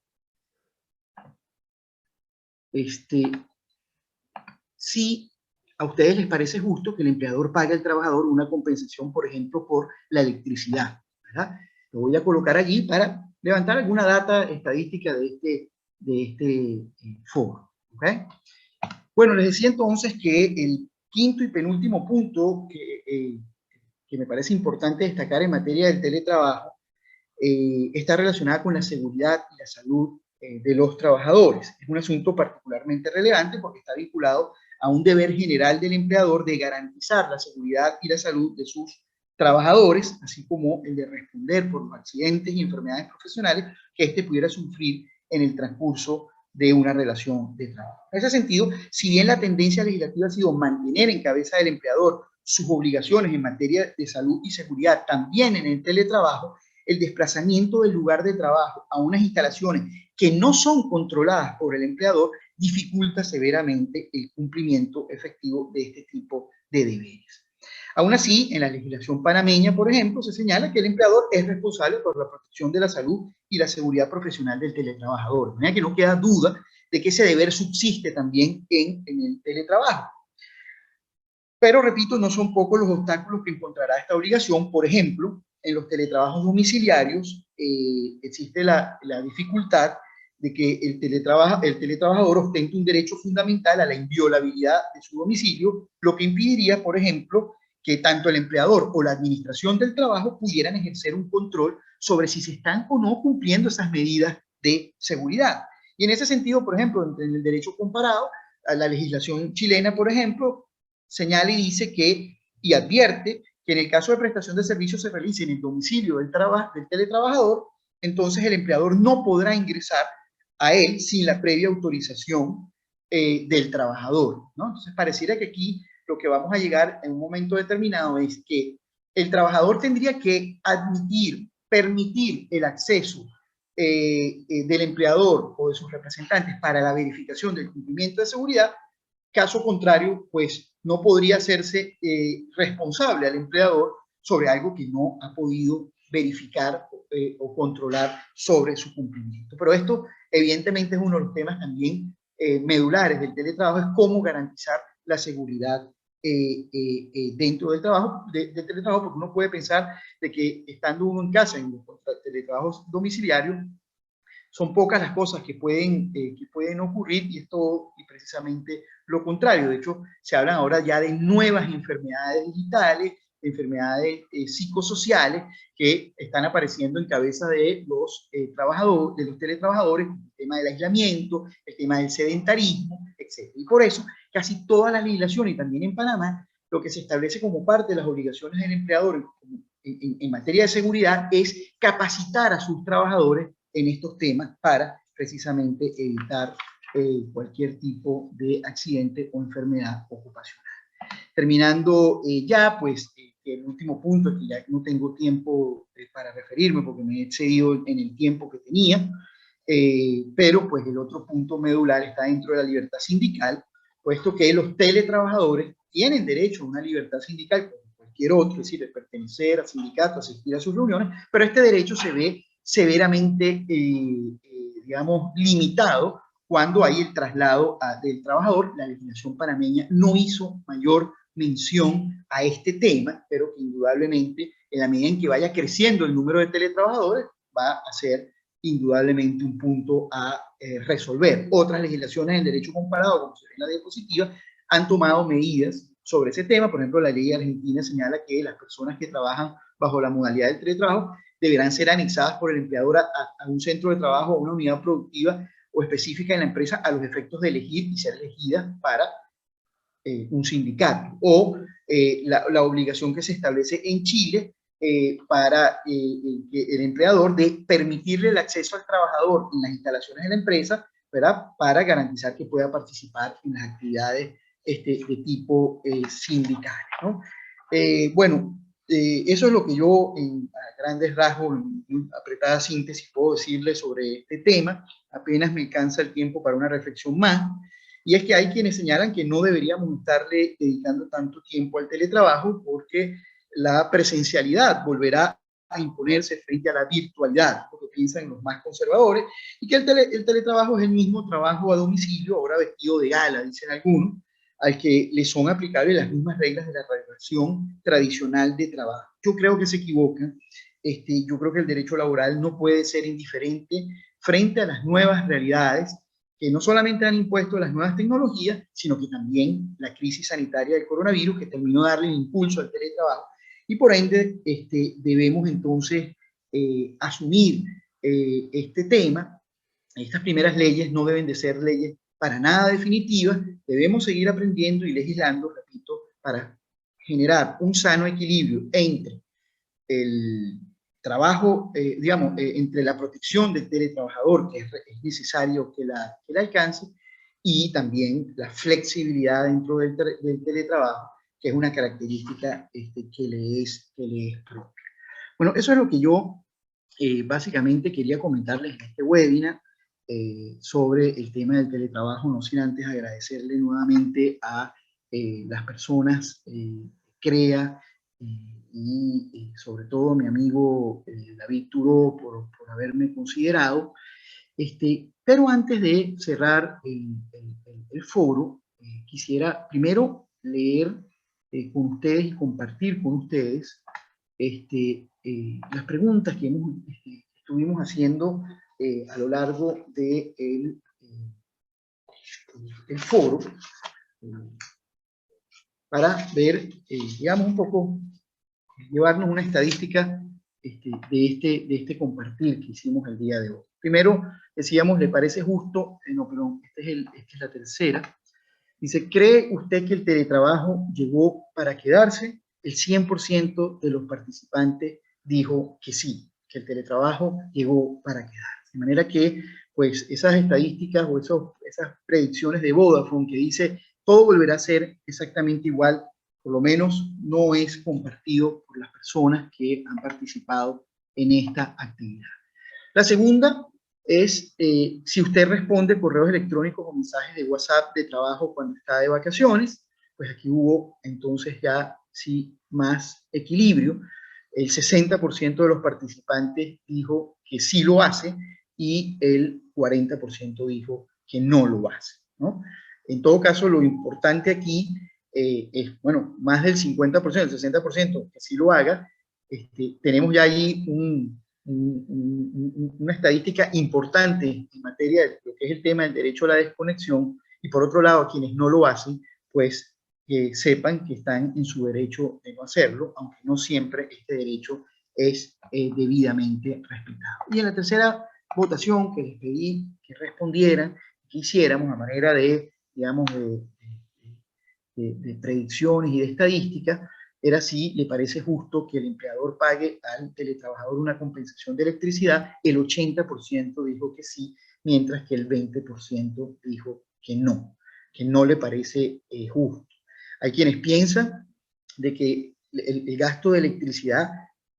si a ustedes les parece justo que el empleador pague al trabajador una compensación, por ejemplo, por la electricidad, ¿verdad? Lo voy a colocar allí para levantar alguna data estadística de este foro, ¿ok? Bueno, les decía entonces que el quinto y penúltimo punto que me parece importante destacar en materia del teletrabajo está relacionada con la seguridad y la salud de los trabajadores. Es un asunto particularmente relevante porque está vinculado a un deber general del empleador de garantizar la seguridad y la salud de sus trabajadores, así como el de responder por los accidentes y enfermedades profesionales que éste pudiera sufrir en el transcurso de una relación de trabajo. En ese sentido, si bien la tendencia legislativa ha sido mantener en cabeza del empleador sus obligaciones en materia de salud y seguridad, también en el teletrabajo, el desplazamiento del lugar de trabajo a unas instalaciones que no son controladas por el empleador dificulta severamente el cumplimiento efectivo de este tipo de deberes. Aún así, en la legislación panameña, por ejemplo, se señala que el empleador es responsable por la protección de la salud y la seguridad profesional del teletrabajador. De manera que no queda duda de que ese deber subsiste también en el teletrabajo. Pero, repito, no son pocos los obstáculos que encontrará esta obligación. Por ejemplo, en los teletrabajos domiciliarios existe la dificultad de que el teletrabajador ostente un derecho fundamental a la inviolabilidad de su domicilio, lo que impediría, por ejemplo, que tanto el empleador o la administración del trabajo pudieran ejercer un control sobre si se están o no cumpliendo esas medidas de seguridad. Y en ese sentido, por ejemplo, en el derecho comparado, a la legislación chilena, por ejemplo, señala y dice que, y advierte que en el caso de prestación de servicios se realice en el domicilio del teletrabajador, entonces el empleador no podrá ingresar a él sin la previa autorización del trabajador, ¿no? Entonces pareciera que aquí lo que vamos a llegar en un momento determinado es que el trabajador tendría que permitir el acceso del empleador o de sus representantes para la verificación del cumplimiento de seguridad. Caso contrario, pues no podría hacerse responsable al empleador sobre algo que no ha podido verificar o controlar sobre su cumplimiento. Pero esto evidentemente es uno de los temas también medulares del teletrabajo, es cómo garantizar la seguridad dentro del del teletrabajo, porque uno puede pensar de que estando uno en casa en los teletrabajos domiciliarios, son pocas las cosas que pueden ocurrir y esto y precisamente lo contrario. De hecho, se hablan ahora ya de nuevas enfermedades digitales, enfermedades psicosociales que están apareciendo en cabeza de los trabajadores, de los teletrabajadores, el tema del aislamiento, el tema del sedentarismo, etc. Y por eso, casi todas las legislaciones, y también en Panamá, lo que se establece como parte de las obligaciones del empleador en materia de seguridad es capacitar a sus trabajadores en estos temas para precisamente evitar cualquier tipo de accidente o enfermedad ocupacional. Terminando ya, pues el último punto es que ya no tengo tiempo para referirme porque me he excedido en el tiempo que tenía, pero pues el otro punto medular está dentro de la libertad sindical, puesto que los teletrabajadores tienen derecho a una libertad sindical como cualquier otro, es decir, de pertenecer a sindicatos, asistir a sus reuniones, pero este derecho se ve severamente, digamos, limitado cuando hay el traslado del trabajador. La legislación panameña no hizo mayor mención a este tema, pero que indudablemente, en la medida en que vaya creciendo el número de teletrabajadores, va a ser indudablemente un punto a resolver. Otras legislaciones en derecho comparado, como se ve en la diapositiva, han tomado medidas sobre ese tema. Por ejemplo, la ley argentina señala que las personas que trabajan bajo la modalidad del teletrabajo deberán ser anexadas por el empleador a un centro de trabajo o una unidad productiva o específica en la empresa a los efectos de elegir y ser elegidas para un sindicato. O la obligación que se establece en Chile para el empleador de permitirle el acceso al trabajador en las instalaciones de la empresa, ¿verdad?, para garantizar que pueda participar en las actividades de tipo sindical, ¿no? Bueno, eso es lo que yo, a grandes rasgos, en apretada síntesis, puedo decirle sobre este tema. Apenas me alcanza el tiempo para una reflexión más. Y es que hay quienes señalan que no deberíamos estarle dedicando tanto tiempo al teletrabajo porque la presencialidad volverá a imponerse frente a la virtualidad, porque piensan los más conservadores, y que el teletrabajo es el mismo trabajo a domicilio, ahora vestido de gala, dicen algunos, al que le son aplicables las mismas reglas de la relación tradicional de trabajo. Yo creo que se equivocan. Yo creo que el derecho laboral no puede ser indiferente frente a las nuevas realidades que no solamente han impuesto las nuevas tecnologías, sino que también la crisis sanitaria del coronavirus, que terminó de darle el impulso al teletrabajo, y por ende debemos entonces asumir este tema. Estas primeras leyes no deben de ser leyes para nada definitivas, debemos seguir aprendiendo y legislando, repito, para generar un sano equilibrio entre el trabajo, entre la protección del teletrabajador, que es necesario que la alcance, y también la flexibilidad dentro del teletrabajo, que es una característica que le es propia. Bueno, eso es lo que yo básicamente quería comentarles en este webinar sobre el tema del teletrabajo, no sin antes agradecerle nuevamente a las personas, CREA, y sobre todo a mi amigo David Turó por haberme considerado. Pero antes de cerrar el foro, quisiera primero leer con ustedes y compartir con ustedes las preguntas que estuvimos haciendo a lo largo del el foro, para ver, digamos, un poco, llevarnos una estadística de este compartir que hicimos el día de hoy. Primero, decíamos, ¿le parece justo? No, perdón, esta es la tercera. Dice, ¿cree usted que el teletrabajo llegó para quedarse? El 100% de los participantes dijo que sí, que el teletrabajo llegó para quedarse. De manera que, pues, esas estadísticas o esas predicciones de Vodafone que dice todo volverá a ser exactamente igual, por lo menos no es compartido por las personas que han participado en esta actividad. La segunda es si usted responde correos electrónicos o mensajes de WhatsApp de trabajo cuando está de vacaciones, pues aquí hubo entonces ya sí más equilibrio. El 60% de los participantes dijo que sí lo hace y el 40% dijo que no lo hace, ¿no? En todo caso, lo importante aquí es, bueno, más del 50%, el 60% que sí lo haga. Tenemos ya ahí una estadística importante en materia de lo que es el tema del derecho a la desconexión, y por otro lado, quienes no lo hacen, pues sepan que están en su derecho de no hacerlo, aunque no siempre este derecho es debidamente respetado. Y en la tercera votación que les pedí que respondieran, que hiciéramos a manera de, digamos, de predicciones y de estadísticas, era si le parece justo que el empleador pague al teletrabajador una compensación de electricidad. El 80% dijo que sí, mientras que el 20% dijo que no le parece justo. Hay quienes piensan de que el gasto de electricidad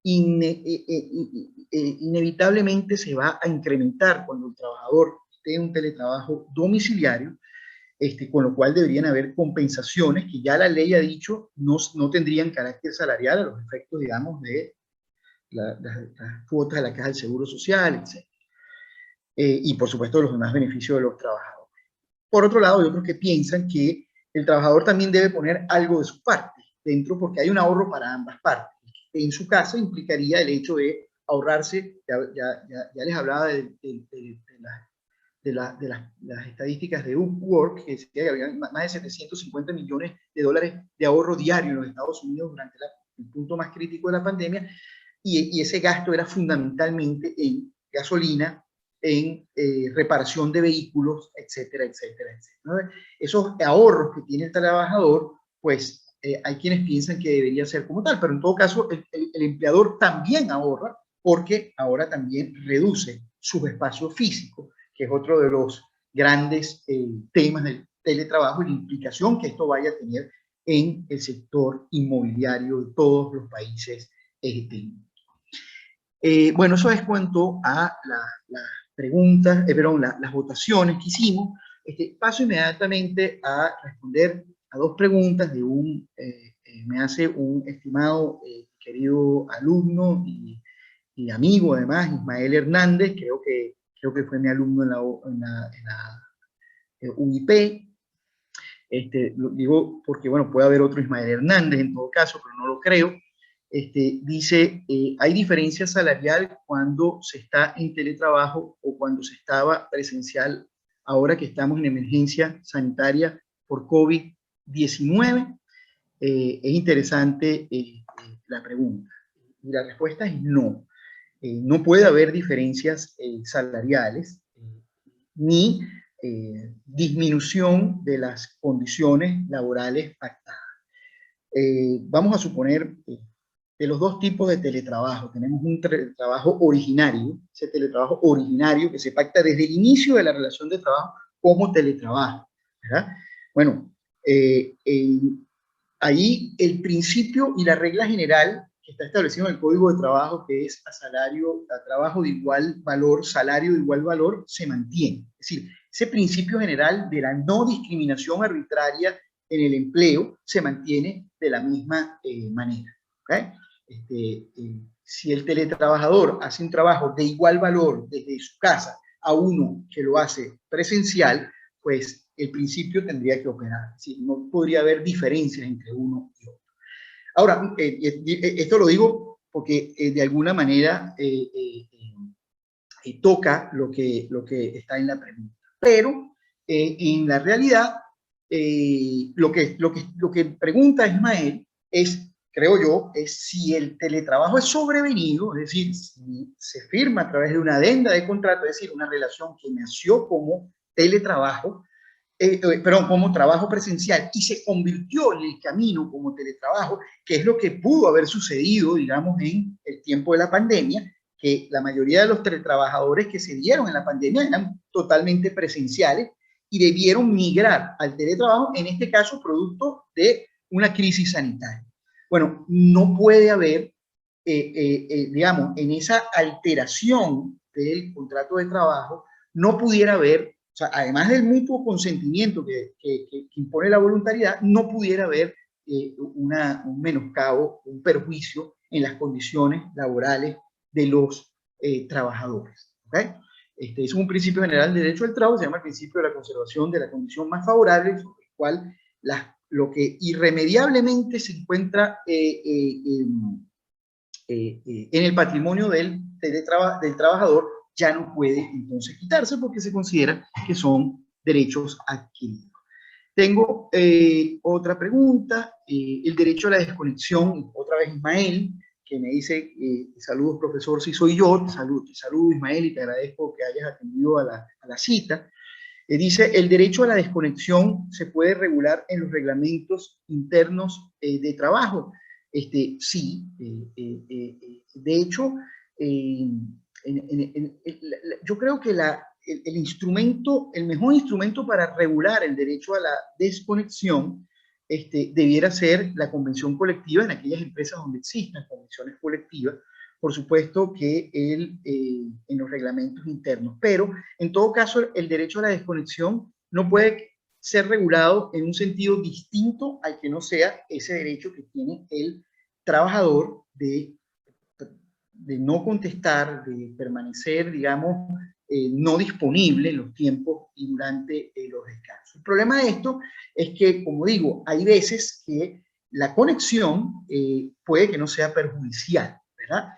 inevitablemente se va a incrementar cuando el trabajador esté en un teletrabajo domiciliario, con lo cual deberían haber compensaciones que ya la ley ha dicho no tendrían carácter salarial a los efectos, digamos, de las cuotas de la Caja del Seguro Social, etc. Y por supuesto los demás beneficios de los trabajadores. Por otro lado, hay otros que piensan que el trabajador también debe poner algo de su parte dentro, porque hay un ahorro para ambas partes. En su caso implicaría el hecho de ahorrarse, ya les hablaba de las estadísticas de Upwork, que decía que había más de 750 millones de dólares de ahorro diario en los Estados Unidos durante el punto más crítico de la pandemia, y ese gasto era fundamentalmente en gasolina, en reparación de vehículos, etcétera, etcétera, etcétera. Esos ahorros que tiene el trabajador, pues hay quienes piensan que debería ser como tal, pero en todo caso el empleador también ahorra, porque ahora también reduce sus espacios físicos, que es otro de los grandes temas del teletrabajo y la implicación que esto vaya a tener en el sector inmobiliario de todos los países del mundo. Bueno, eso es cuanto a las preguntas, las votaciones que hicimos. Paso inmediatamente a responder a dos preguntas de me hace un estimado querido alumno y amigo además, Ismael Hernández. Creo que fue mi alumno en la UIP. Lo digo porque, bueno, puede haber otro Ismael Hernández en todo caso, pero no lo creo. Dice, ¿hay diferencia salarial cuando se está en teletrabajo o cuando se estaba presencial ahora que estamos en emergencia sanitaria por COVID-19? Es interesante la pregunta. Y la respuesta es no. No puede haber diferencias salariales ni disminución de las condiciones laborales pactadas. Vamos a suponer de los dos tipos de teletrabajo. Tenemos un teletrabajo originario, ese teletrabajo originario que se pacta desde el inicio de la relación de trabajo como teletrabajo, ¿verdad? Bueno, ahí el principio y la regla general que está establecido en el Código de Trabajo, que es a trabajo de igual valor, salario de igual valor, se mantiene. Es decir, ese principio general de la no discriminación arbitraria en el empleo se mantiene de la misma manera. ¿Okay? Si el teletrabajador hace un trabajo de igual valor desde su casa a uno que lo hace presencial, pues el principio tendría que operar. ¿Sí? No podría haber diferencias entre uno y otro. Ahora, esto lo digo porque de alguna manera toca lo que está en la pregunta. Pero en la realidad, lo que pregunta Ismael es, creo yo, es si el teletrabajo es sobrevenido, es decir, si se firma a través de una adenda de contrato, es decir, una relación que nació como teletrabajo, perdón, como trabajo presencial y se convirtió en el camino como teletrabajo, que es lo que pudo haber sucedido, digamos, en el tiempo de la pandemia, que la mayoría de los teletrabajadores que se dieron en la pandemia eran totalmente presenciales y debieron migrar al teletrabajo, en este caso producto de una crisis sanitaria. Bueno, no puede haber, digamos, en esa alteración del contrato de trabajo, no pudiera haber, o sea, además del mutuo consentimiento que impone la voluntariedad, no pudiera haber un menoscabo, un perjuicio en las condiciones laborales de los trabajadores. ¿Okay? Este es un principio general del derecho del trabajo, se llama el principio de la conservación de la condición más favorable, sobre el cual lo que irremediablemente se encuentra en el patrimonio del trabajador ya no puede entonces quitarse porque se considera que son derechos adquiridos. Tengo otra pregunta, el derecho a la desconexión, otra vez Ismael, que me dice, saludos profesor, si soy yo, saludo Ismael y te agradezco que hayas atendido a la cita. Dice, el derecho a la desconexión se puede regular en los reglamentos internos de trabajo. Sí, de hecho, yo creo que el mejor instrumento para regular el derecho a la desconexión debiera ser la convención colectiva en aquellas empresas donde existan convenciones colectivas, por supuesto que en los reglamentos internos, pero en todo caso el derecho a la desconexión no puede ser regulado en un sentido distinto al que no sea ese derecho que tiene el trabajador de no contestar, de permanecer, digamos, no disponible en los tiempos y durante los descansos. El problema de esto es que, como digo, hay veces que la conexión puede que no sea perjudicial, ¿verdad?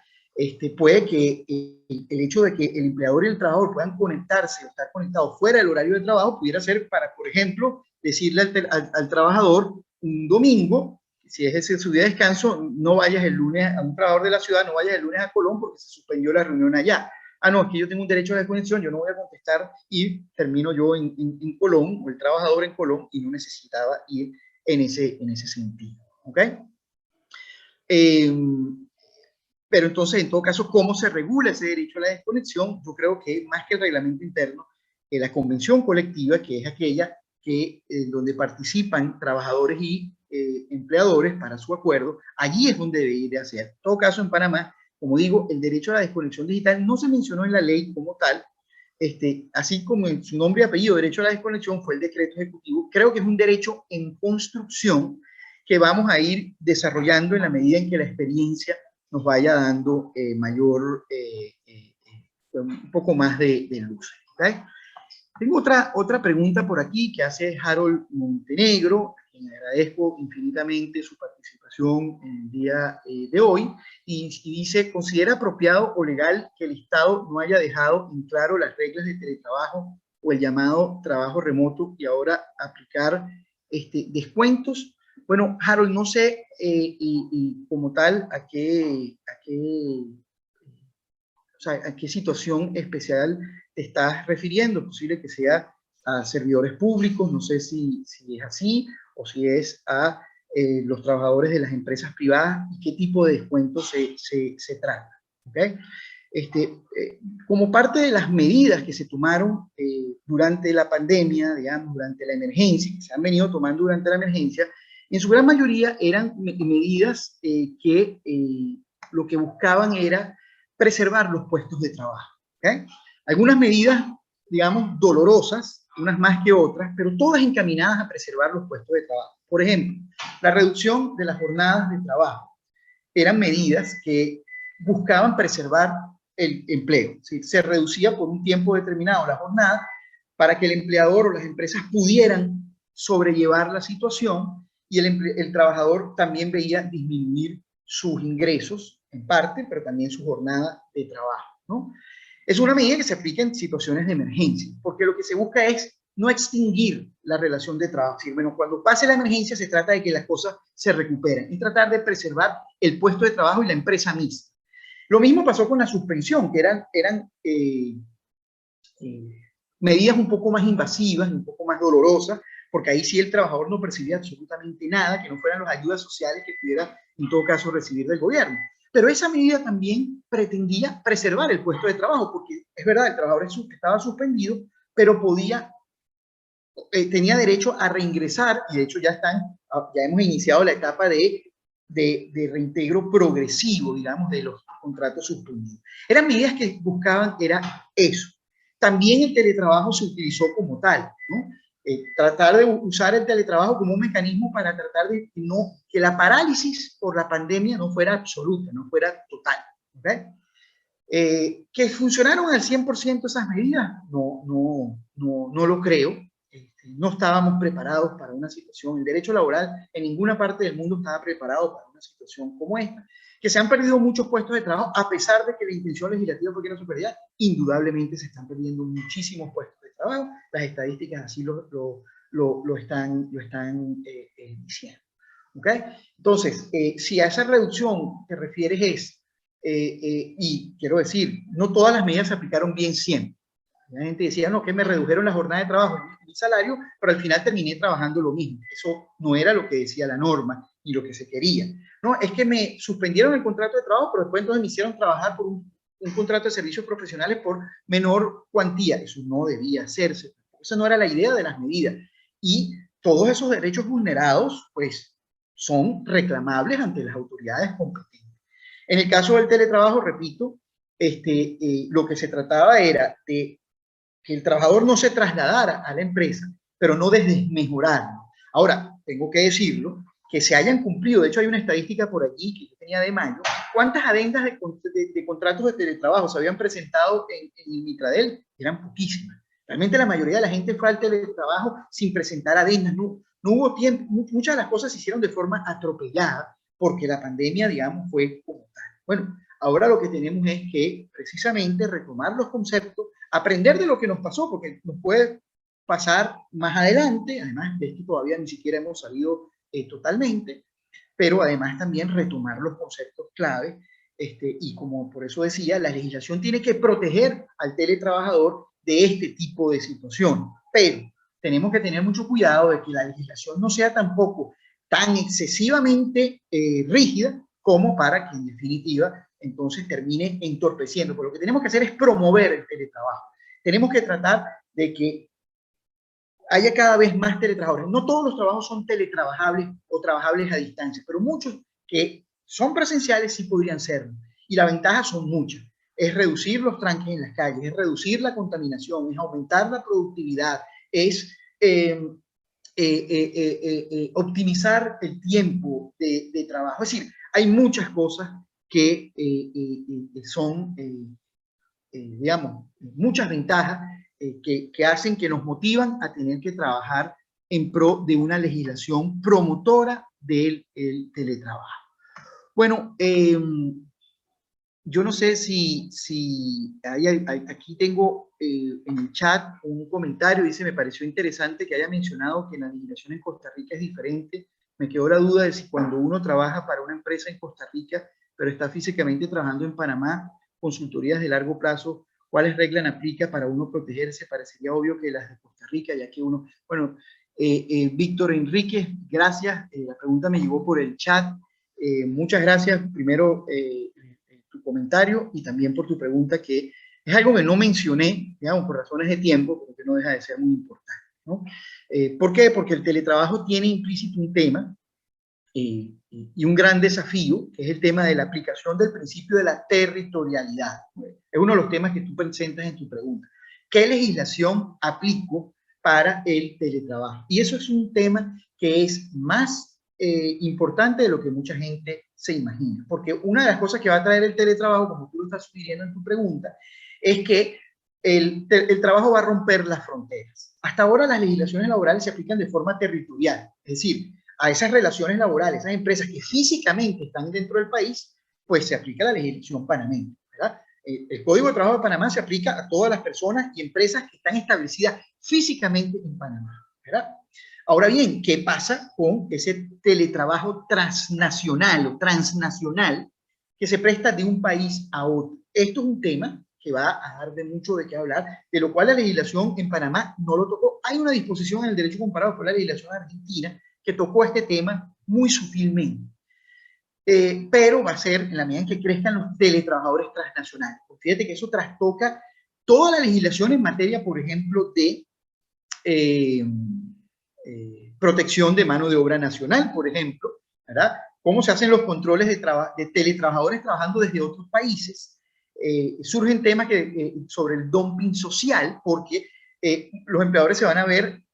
Puede que el hecho de que el empleador y el trabajador puedan conectarse o estar conectados fuera del horario de trabajo pudiera ser para, por ejemplo, decirle al trabajador un domingo, si es ese su día de descanso, no vayas el lunes a un trabajador de la ciudad, no vayas el lunes a Colón porque se suspendió la reunión allá. Ah, no, es que yo tengo un derecho a desconexión, yo no voy a contestar y termino yo en Colón, o el trabajador en Colón, y no necesitaba ir en ese sentido. ¿Ok? Pero entonces, en todo caso, ¿cómo se regula ese derecho a la desconexión? Yo creo que más que el reglamento interno, la convención colectiva, que es aquella que, donde participan trabajadores y empleadores para su acuerdo, allí es donde debe ir a hacer. En todo caso, en Panamá, como digo, el derecho a la desconexión digital no se mencionó en la ley como tal, así como en su nombre y apellido, derecho a la desconexión, fue el decreto ejecutivo. Creo que es un derecho en construcción que vamos a ir desarrollando en la medida en que la experiencia nos vaya dando un poco más de luz. ¿Okay? Tengo otra pregunta por aquí que hace Harold Montenegro, a quien agradezco infinitamente su participación en el día de hoy, y dice, ¿considera apropiado o legal que el Estado no haya dejado en claro las reglas de teletrabajo o el llamado trabajo remoto y ahora aplicar descuentos? Bueno, Harold, no sé y como tal a qué situación especial te estás refiriendo. Posible que sea a servidores públicos, no sé si es así, o si es a los trabajadores de las empresas privadas y qué tipo de descuentos se trata. ¿Okay? Como parte de las medidas que se tomaron durante la pandemia, digamos, durante la emergencia, que se han venido tomando durante la emergencia, en su gran mayoría eran medidas que lo que buscaban era preservar los puestos de trabajo. ¿Okay? Algunas medidas, digamos, dolorosas, unas más que otras, pero todas encaminadas a preservar los puestos de trabajo. Por ejemplo, la reducción de las jornadas de trabajo. Eran medidas que buscaban preservar el empleo. ¿Sí? Se reducía por un tiempo determinado la jornada para que el empleador o las empresas pudieran sobrellevar la situación y el trabajador también veía disminuir sus ingresos en parte, pero también su jornada de trabajo, ¿no? Es una medida que se aplica en situaciones de emergencia, porque lo que se busca es no extinguir la relación de trabajo. ¿Sí? Bueno, cuando pase la emergencia se trata de que las cosas se recuperen y tratar de preservar el puesto de trabajo y la empresa misma. Lo mismo pasó con la suspensión, que eran medidas un poco más invasivas, un poco más dolorosas, porque ahí sí el trabajador no percibía absolutamente nada, que no fueran las ayudas sociales que pudiera en todo caso recibir del gobierno. Pero esa medida también pretendía preservar el puesto de trabajo, porque es verdad, el trabajador estaba suspendido, pero tenía derecho a reingresar, y de hecho ya hemos iniciado la etapa de reintegro progresivo, digamos, de los contratos suspendidos. Eran medidas que buscaban, era eso. También el teletrabajo se utilizó como tal, ¿no? Tratar de usar el teletrabajo como un mecanismo para tratar de que la parálisis por la pandemia no fuera absoluta, no fuera total. ¿Okay? ¿Que funcionaron al 100% esas medidas? No lo creo. No estábamos preparados para una situación. El derecho laboral en ninguna parte del mundo estaba preparado para una situación como esta. Que se han perdido muchos puestos de trabajo, a pesar de que la intención legislativa fue que no se perdiera, indudablemente se están perdiendo muchísimos puestos de trabajo. Las estadísticas así lo están diciendo. ¿Okay? Entonces, si a esa reducción te refieres y quiero decir, no todas las medidas se aplicaron bien siempre. La gente decía, no, que me redujeron la jornada de trabajo, mi salario, pero al final terminé trabajando lo mismo. Eso no era lo que decía la norma ni lo que se quería. No, es que me suspendieron el contrato de trabajo, pero después entonces me hicieron trabajar por un contrato de servicios profesionales por menor cuantía. Eso no debía hacerse. Esa no era la idea de las medidas. Y todos esos derechos vulnerados, pues, son reclamables ante las autoridades competentes. En el caso del teletrabajo, repito, lo que se trataba era de que el trabajador no se trasladara a la empresa, pero no desmejorarlo. Ahora, tengo que decirlo, que se hayan cumplido, de hecho hay una estadística por allí que yo tenía de mayo, ¿cuántas adendas de contratos de teletrabajo se habían presentado en el Mitradel? Eran poquísimas. Realmente la mayoría de la gente fue al teletrabajo sin presentar adendas, no hubo tiempo, muchas de las cosas se hicieron de forma atropellada, porque la pandemia, digamos, fue como tal. Bueno, ahora lo que tenemos es que precisamente retomar los conceptos, aprender de lo que nos pasó, porque nos puede pasar más adelante, además de esto todavía ni siquiera hemos salido totalmente, pero además también retomar los conceptos clave, y como por eso decía, la legislación tiene que proteger al teletrabajador de este tipo de situación, pero tenemos que tener mucho cuidado de que la legislación no sea tampoco tan excesivamente rígida como para que en definitiva entonces termine entorpeciendo. Porque lo que tenemos que hacer es promover el teletrabajo. Tenemos que tratar de que haya cada vez más teletrabajadores. No todos los trabajos son teletrabajables o trabajables a distancia, pero muchos que son presenciales sí podrían serlo. Y las ventajas son muchas. Es reducir los tranques en las calles, es reducir la contaminación, es aumentar la productividad, es optimizar el tiempo de trabajo. Es decir, hay muchas cosas que son, digamos, muchas ventajas que hacen, que nos motivan a tener que trabajar en pro de una legislación promotora del teletrabajo. Bueno, yo no sé si aquí tengo en el chat un comentario, dice, me pareció interesante que haya mencionado que la legislación en Costa Rica es diferente. Me quedó la duda de si cuando uno trabaja para una empresa en Costa Rica, pero está físicamente trabajando en Panamá, consultorías de largo plazo, ¿cuáles reglas aplica para uno protegerse? Parecería obvio que las de Costa Rica, ya que uno, bueno, Víctor Enríquez, gracias. La pregunta me llegó por el chat. Muchas gracias, primero, tu comentario y también por tu pregunta, que es algo que no mencioné, digamos, por razones de tiempo, pero que no deja de ser muy importante, ¿no? ¿Por qué? Porque el teletrabajo tiene implícito un tema y un gran desafío, que es el tema de la aplicación del principio de la territorialidad. Es uno de los temas que tú presentas en tu pregunta. ¿Qué legislación aplico para el teletrabajo? Y eso es un tema que es más importante de lo que mucha gente se imagina, porque una de las cosas que va a traer el teletrabajo, como tú lo estás sugiriendo en tu pregunta, es que el trabajo va a romper las fronteras. Hasta ahora las legislaciones laborales se aplican de forma territorial, es decir, a esas relaciones laborales, esas empresas que físicamente están dentro del país, pues se aplica la legislación panameña, ¿verdad? El Código de Trabajo de Panamá se aplica a todas las personas y empresas que están establecidas físicamente en Panamá, ¿verdad? Ahora bien, ¿qué pasa con ese teletrabajo transnacional o transnacional que se presta de un país a otro? Esto es un tema que va a dar de mucho de qué hablar, de lo cual la legislación en Panamá no lo tocó. Hay una disposición en el derecho comparado por la legislación argentina que tocó este tema muy sutilmente. Pero va a ser en la medida en que crezcan los teletrabajadores transnacionales. Pues fíjate que eso trastoca toda la legislación en materia, por ejemplo, de protección de mano de obra nacional, por ejemplo, ¿verdad? Cómo se hacen los controles de teletrabajadores trabajando desde otros países. Surgen temas sobre el dumping social, porque los empleadores se van a ver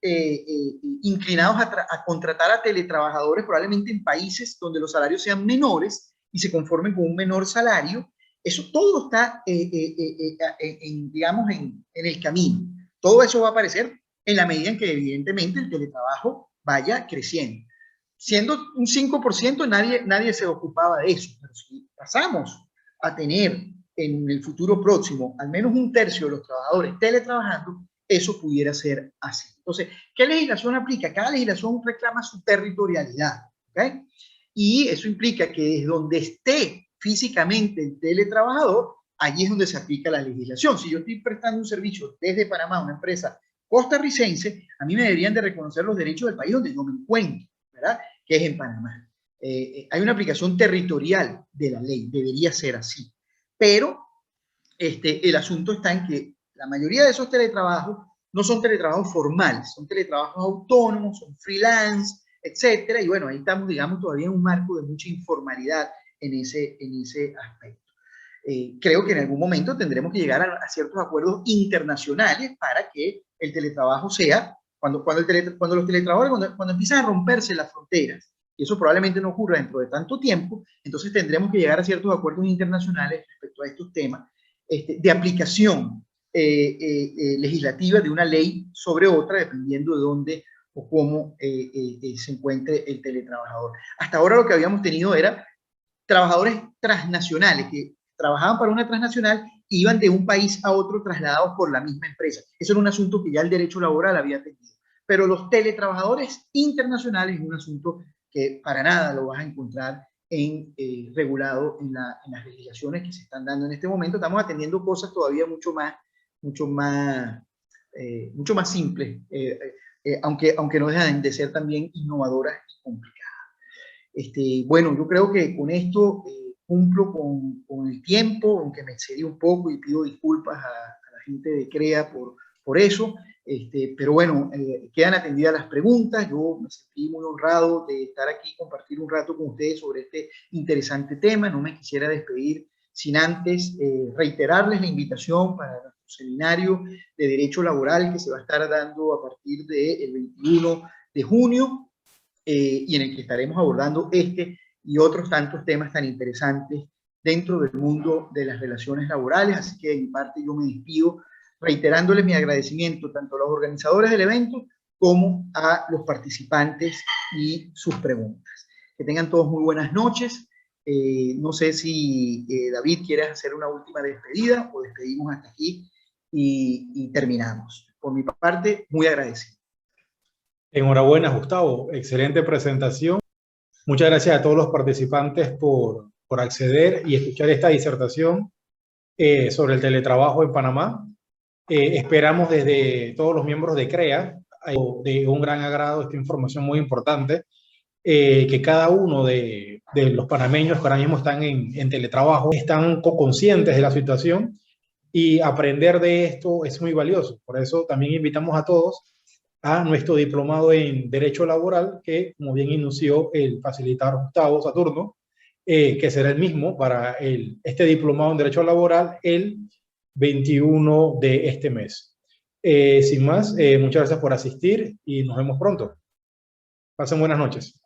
inclinados a contratar a teletrabajadores probablemente en países donde los salarios sean menores y se conformen con un menor salario. Eso todo está, digamos, en el camino. Todo eso va a aparecer en la medida en que evidentemente el teletrabajo vaya creciendo. Siendo un 5%, nadie se ocupaba de eso, pero si pasamos a tener en el futuro próximo al menos un tercio de los trabajadores teletrabajando, eso pudiera ser así. Entonces, ¿qué legislación aplica? Cada legislación reclama su territorialidad, ¿okay? Y eso implica que desde donde esté físicamente el teletrabajador, allí es donde se aplica la legislación. Si yo estoy prestando un servicio desde Panamá a una empresa costarricense, a mí me deberían de reconocer los derechos del país donde yo me encuentro, ¿verdad? Que es en Panamá. Hay una aplicación territorial de la ley, debería ser así. Pero el asunto está en que la mayoría de esos teletrabajos no son teletrabajos formales, son teletrabajos autónomos, son freelance, etcétera. Y bueno, ahí estamos, digamos, todavía en un marco de mucha informalidad en ese aspecto. Creo que en algún momento tendremos que llegar a ciertos acuerdos internacionales para que el teletrabajo sea, cuando los teletrabajadores, cuando empiezan a romperse las fronteras, y eso probablemente no ocurra dentro de tanto tiempo, entonces tendremos que llegar a ciertos acuerdos internacionales respecto a estos temas de aplicación legislativa de una ley sobre otra, dependiendo de dónde o cómo se encuentre el teletrabajador. Hasta ahora lo que habíamos tenido era trabajadores transnacionales que trabajaban para una transnacional, iban de un país a otro trasladados por la misma empresa. Eso era un asunto que ya el derecho laboral había tenido. Pero los teletrabajadores internacionales es un asunto que para nada lo vas a encontrar regulado en las legislaciones que se están dando en este momento. Estamos atendiendo cosas todavía mucho más simples, aunque no dejan de ser también innovadoras y complicadas. Bueno, yo creo que con esto cumplo con el tiempo, aunque me excedí un poco y pido disculpas a la gente de CREA por eso. Pero bueno, quedan atendidas las preguntas. Yo me sentí muy honrado de estar aquí, compartir un rato con ustedes sobre este interesante tema. No me quisiera despedir sin antes reiterarles la invitación para nuestro seminario de Derecho Laboral que se va a estar dando a partir del 21 de junio y en el que estaremos abordando este y otros tantos temas tan interesantes dentro del mundo de las relaciones laborales. Así que de mi parte yo me despido reiterándoles mi agradecimiento tanto a los organizadores del evento como a los participantes y sus preguntas. Que tengan todos muy buenas noches. No sé si David quieres hacer una última despedida o despedimos hasta aquí y terminamos. Por mi parte, muy agradecido. Enhorabuena, Gustavo. Excelente presentación. Muchas gracias a todos los participantes por acceder y escuchar esta disertación sobre el teletrabajo en Panamá. Esperamos desde todos los miembros de CREA de un gran agrado esta información muy importante, que cada uno de los panameños que ahora mismo están en teletrabajo están conscientes de la situación, y aprender de esto es muy valioso. Por eso también invitamos a todos a nuestro diplomado en Derecho Laboral, que como bien inició el facilitador Gustavo Saturno, que será el mismo para este diplomado en Derecho Laboral el 21 de este mes. Sin más, muchas gracias por asistir y nos vemos pronto. Pasen buenas noches.